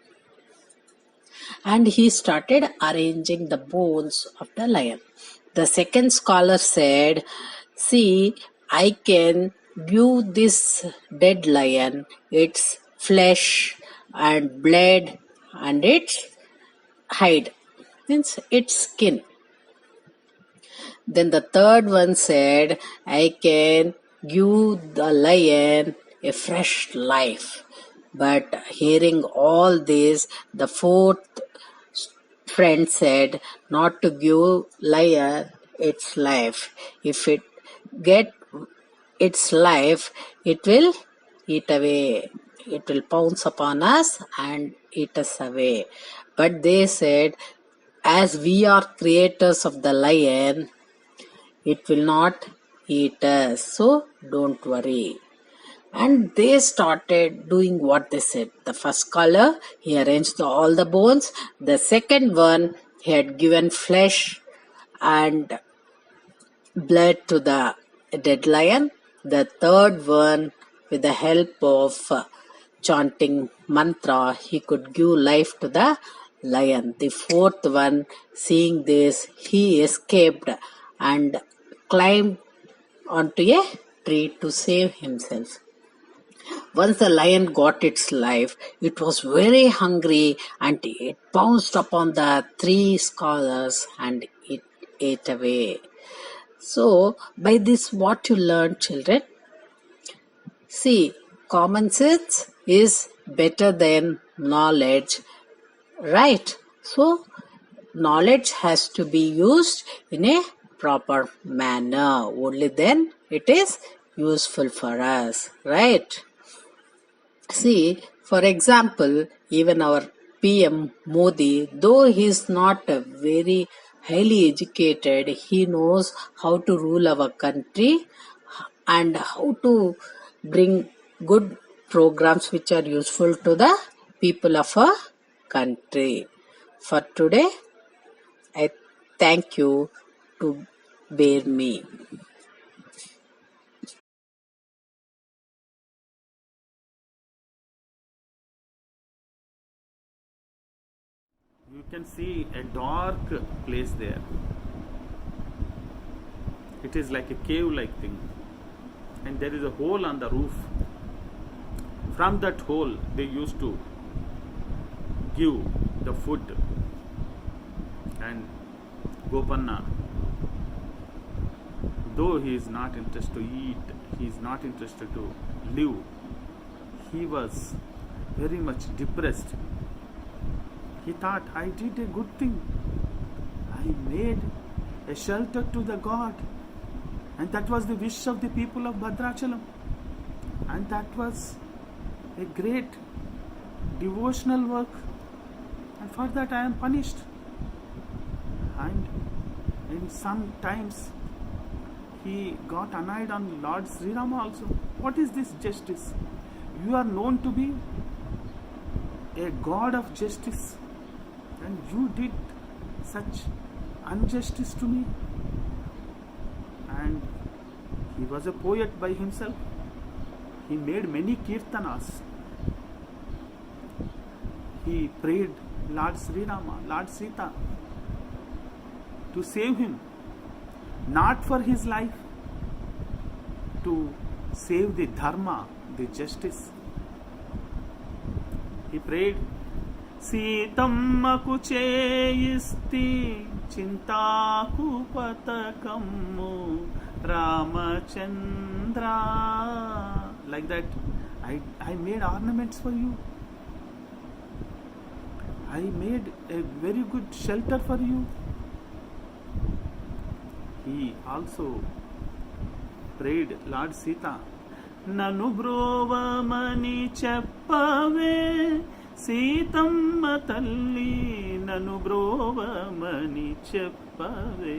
And he started arranging the bones of the lion. The second scholar said, see, I can give this dead lion its flesh and blood and its hide, means its skin. Then the third one said, I can give the lion a fresh life. But hearing all this, the fourth friend said, not to give lion its life. If it get its life, it will eat away. It will pounce upon us and eat us away. But they said, as we are creators of the lion, it will not eat us, so don't worry. And they started doing what they said. The first scholar, he arranged all the bones. The second one, he had given flesh and blood to the dead lion. The third one, with the help of chanting mantra, he could give life to the lion. The fourth one, seeing this, he escaped and climbed onto a tree to save himself. Once the lion got its life, it was very hungry and it pounced upon the three scholars and it ate away. So, by this, what you learn, children? See, common sense is better than knowledge, right? So, knowledge has to be used in a proper manner. Only then it is useful for us, right? See, for example, even our PM Modi, though he is not very highly educated, he knows how to rule our country and how to bring good programs which are useful to the people of our country. For today, I thank you to bear me. You can see a dark place there. It is like a cave-like thing, and there is a hole on the roof. From that hole, they used to give the food, and Gopanna, though he is not interested to eat, he is not interested to live, he was very much depressed. He thought, I did a good thing. I made a shelter to the god, and that was the wish of the people of Bhadrachalam, and that was a great devotional work, and for that I am punished. And in some times he got annoyed on Lord Sri Rama also. What is this justice? You are known to be a god of justice, and you did such injustice to me. And he was a poet by himself. He made many kirtanas. He prayed Lord Sri Rama, Lord Sita, to save him, not for his life, to save the dharma, the justice. He prayed, Sitammaku cheyisti chintaku patakammu Ramachandra. Like that, I made ornaments for you. I made a very good shelter for you. He also prayed, Lord Sita, Nanu brova-mani cheppave, Sitamma talli, Nanu brova-mani cheppave.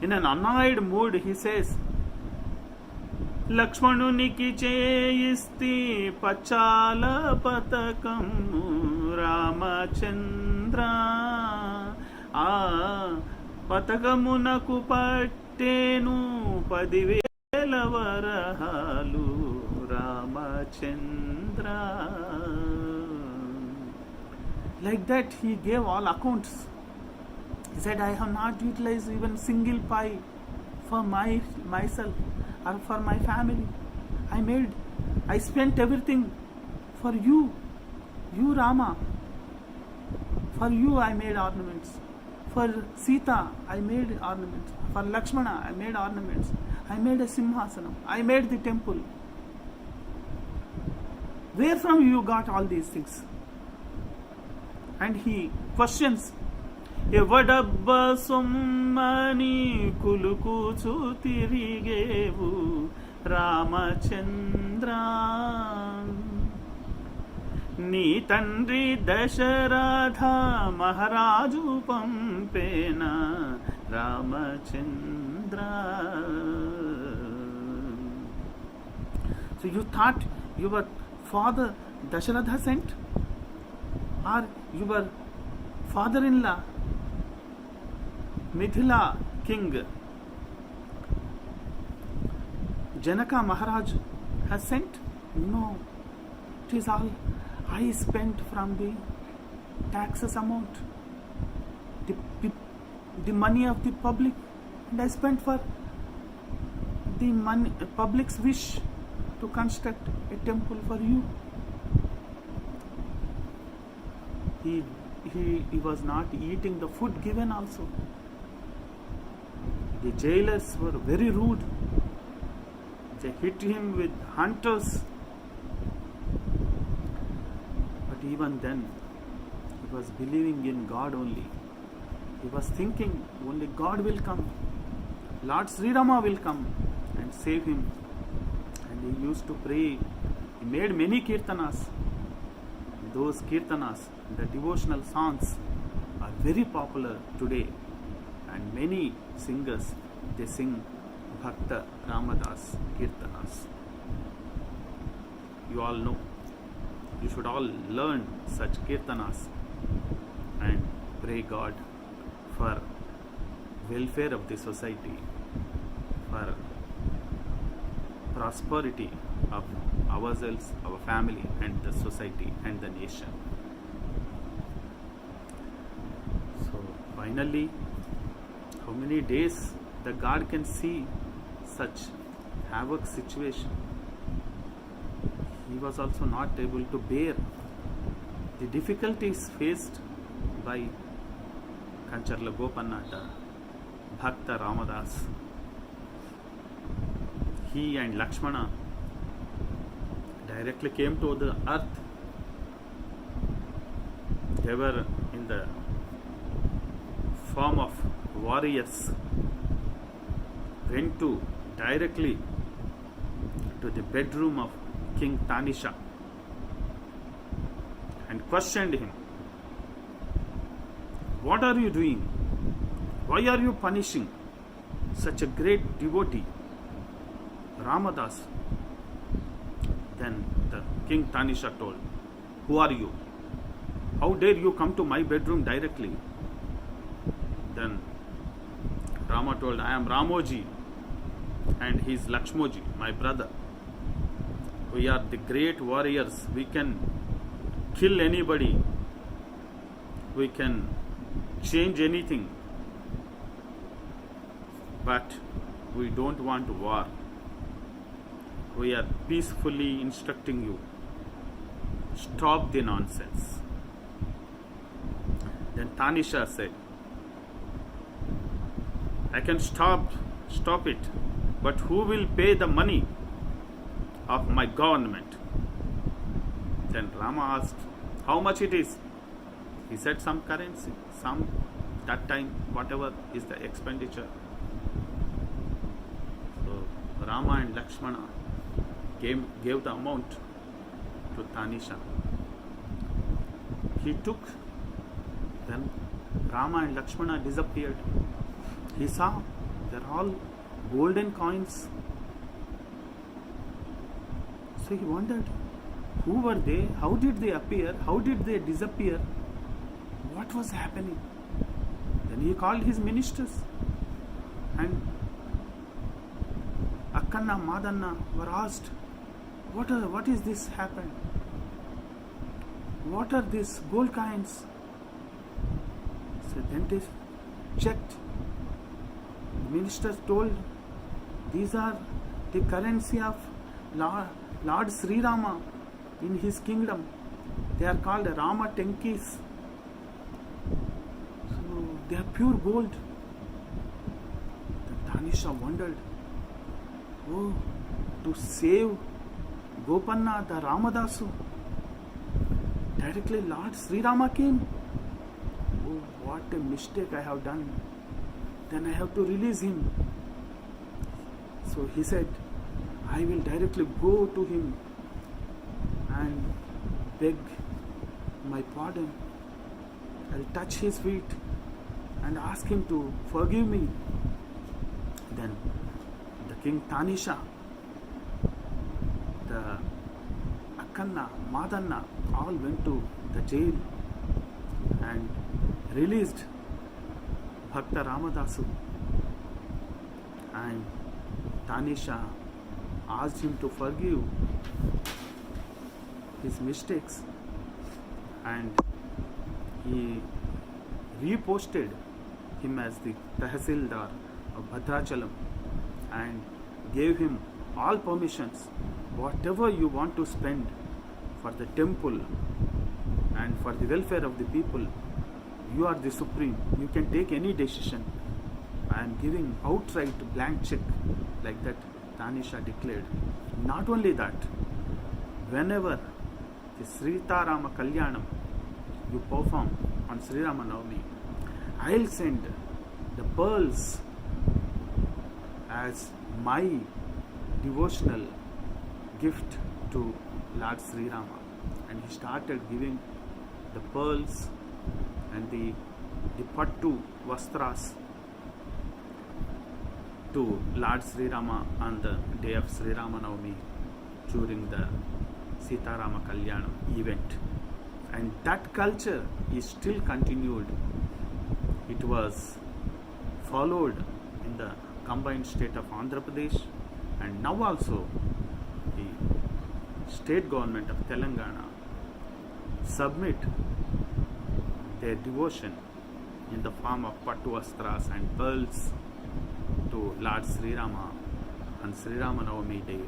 In an annoyed mood, he says, లక్ష్మణునికి చేయిస్తి పచ్చాల పతకము Ramachandra ఆ పతకమునకు పట్టేను 10,000 వరహాలు Ramachandra. Like that he gave all accounts. He said, I have not utilized even single pie for myself or for my family. I spent everything for you Rama. For you I made ornaments. For Sita I made ornaments. For Lakshmana I made ornaments. I made a simhasanam. I made the temple. Where from you got all these things? And he questions, ఎవడబ్బ సొమ్మని కులుకుచు తిరిగేవు Ramachandra. నీ తండ్రి దశరథ మహారాజు పంపేన Ramachandra. So you thought your father Dasharatha sent, or your father-in-law Mithila king Janaka Maharaj has sent? No, it is all I spent from the taxes amount, the money of the public, and I spent for the money, public's wish to construct a temple for you. He was not eating the food given also. The jailers were very rude. They hit him with hunters. But even then, he was believing in God only. He was thinking only God will come. Lord Sri Rama will come and save him. And he used to pray. He made many kirtanas. Those kirtanas, the devotional songs, are very popular today. And many singers, they sing Bhakta Ramadas Kirtanas. You all know. You should all learn such Kirtanas and pray God for welfare of the society, for prosperity of ourselves, our family, and the society and the nation. So finally, how many days the God can see such havoc situation? He was also not able to bear the difficulties faced by Kancharla Gopannatha, Bhakta Ramadas. He and Lakshmana directly came to the earth. They were in the form of warriors, went to directly to the bedroom of King Tanisha and questioned him. What are you doing? Why are you punishing such a great devotee, Ramadas? Then the King Tanisha told, who are you? How dare you come to my bedroom directly? Then Rama told, I am Ramoji and he is Lakshmoji, my brother. We are the great warriors. We can kill anybody. We can change anything. But we don't want war. We are peacefully instructing you. stop the nonsense. Then Tanisha said, I can stop it, but who will pay the money of my government? Then Rama asked, how much it is? He said some currency, that time, whatever is the expenditure. So Rama and Lakshmana gave the amount to Tanisha. He took, then Rama and Lakshmana disappeared. He saw they're all golden coins. So he wondered, who were they? How did they appear? How did they disappear? What was happening? Then he called his ministers, and Akkanna, Madanna were asked, what is this happened? What are these gold coins? So then they checked. The ministers told, these are the currency of Lord Sri Rama in his kingdom. They are called Rama Tenkis. So they are pure gold. Then Tanisha wondered, oh, to save Gopanna, the Ramadasu, directly Lord Sri Rama came. Oh, what a mistake I have done. Then I have to release him. So he said, I will directly go to him and beg my pardon. I'll touch his feet and ask him to forgive me. Then the king Tanisha, the Akkanna, Madanna all went to the jail and released Bhakta Ramadasu, and Tanisha asked him to forgive his mistakes, and he reposted him as the Tahsildar of Bhadrachalam and gave him all permissions. Whatever you want to spend for the temple and for the welfare of the people, you are the supreme. You can take any decision. I am giving outright blank check, like that Tanisha declared. Not only that, whenever the Srita Rama Kalyanam you perform on Sri Rama Navami, I'll send the pearls as my devotional gift to Lord Sri Rama. And he started giving the pearls and the pattu vastras to Lord Sri Rama on the day of Sri Rama Navami during the Sita Rama Kalyanam event. And that culture is still continued. It was followed in the combined state of Andhra Pradesh, and now also the state government of Telangana submit their devotion in the form of pattu vastras and pearls to Lord Sri Rama on Sri Rama Navami day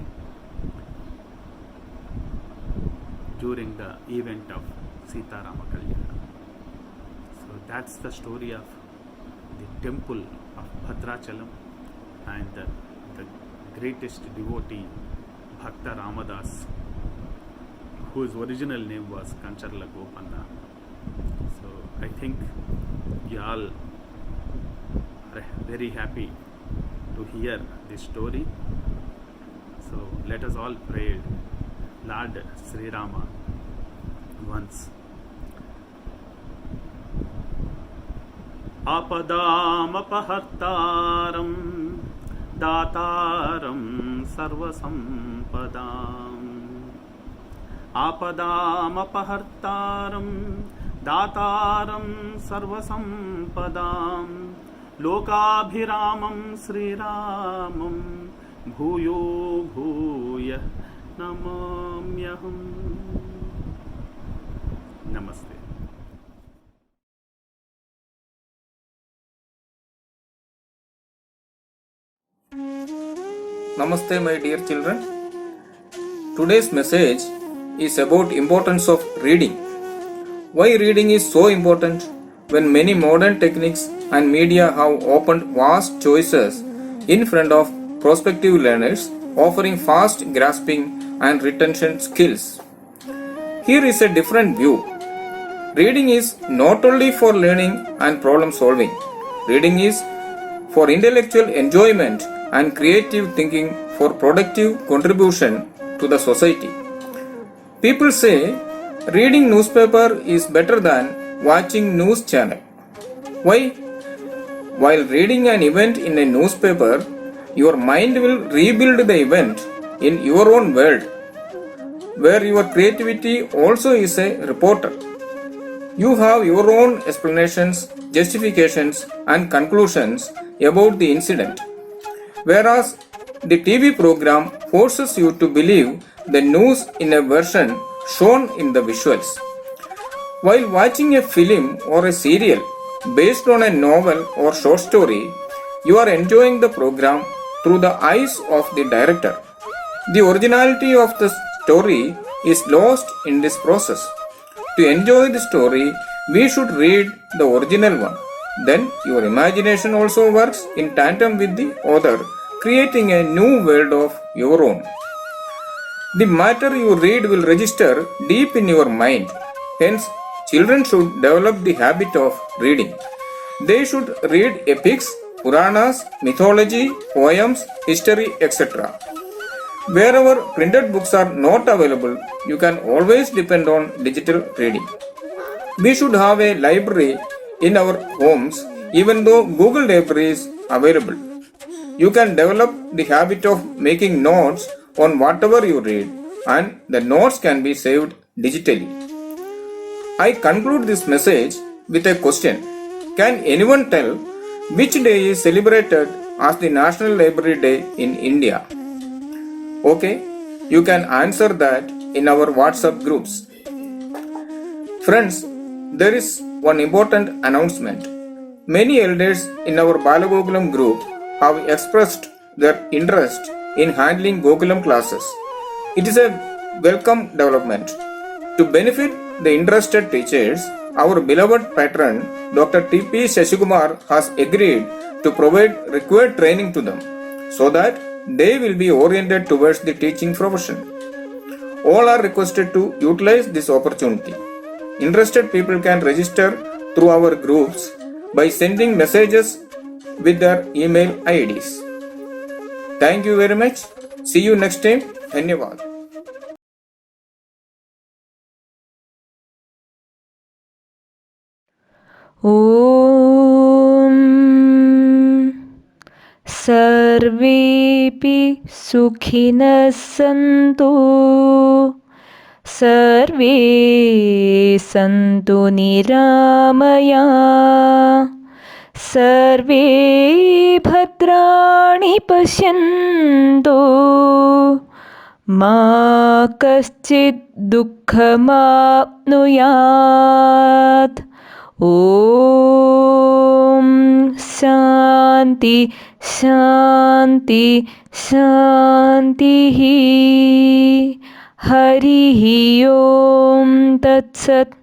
during the event of Sita Rama Kalyanam. So that's the story of the temple of Bhadrachalam and the greatest devotee Bhakta Ramadas, whose original name was Kancharla Gopanna. So I think you all are very happy to hear this story. So let us all pray Lord Sri Rama once. Apadam apahartaram dataram sarvasampadam. Apadam apahartaram dataram sarvasampadam. Lokabhiramam Sri Ramam bhuyo bhuya namamyaham. Namaste. Namaste, my dear children. Today's message is about importance of reading. Why reading is so important? When many modern techniques and media have opened vast choices in front of prospective learners, offering fast grasping and retention skills. Here is a different view. Reading is not only for learning and problem solving. Reading is for intellectual enjoyment and creative thinking for productive contribution to the society. People say reading newspaper is better than watching news channel. Why? While reading an event in a newspaper, your mind will rebuild the event in your own world, where your creativity also is a reporter. You have your own explanations, justifications, and conclusions about the incident, whereas the TV program forces you to believe the news in a version shown in the visuals. While watching a film or a serial based on a novel or short story, you are enjoying the program through the eyes of the director. The originality of the story is lost in this process. To enjoy the story, we should read the original one. Then your imagination also works in tandem with the author, creating a new world of your own. The matter you read will register deep in your mind. Hence, children should develop the habit of reading. They should read epics, Puranas, mythology, poems, history, etc. Wherever printed books are not available, you can always depend on digital reading. We should have a library in our homes, even though Google Library is available. You can develop the habit of making notes on whatever you read, and the notes can be saved digitally. I conclude this message with a question. Can anyone tell which day is celebrated as the National Library Day in India? Okay, you can answer that in our WhatsApp groups. Friends, there is one important announcement. Many elders in our Balagokulam group have expressed their interest in handling Gokulam classes. It is a welcome development. To benefit the interested teachers, our beloved patron Dr. T.P. Shashikumar has agreed to provide required training to them so that they will be oriented towards the teaching profession. All are requested to utilize this opportunity. Interested people can register through our groups by sending messages with their email IDs. Thank you very much. See you next time. Dhanyavad. ॐ सर्वेऽपि सुखिनः सन्तु सर्वे सन्तु निरामया सर्वे भद्राणि पश्यन्तु मा कश्चित् दुःखमाप्नुयात् ॐ शान्ति शान्ति शान्तिः हरिः ॐ तत्सत्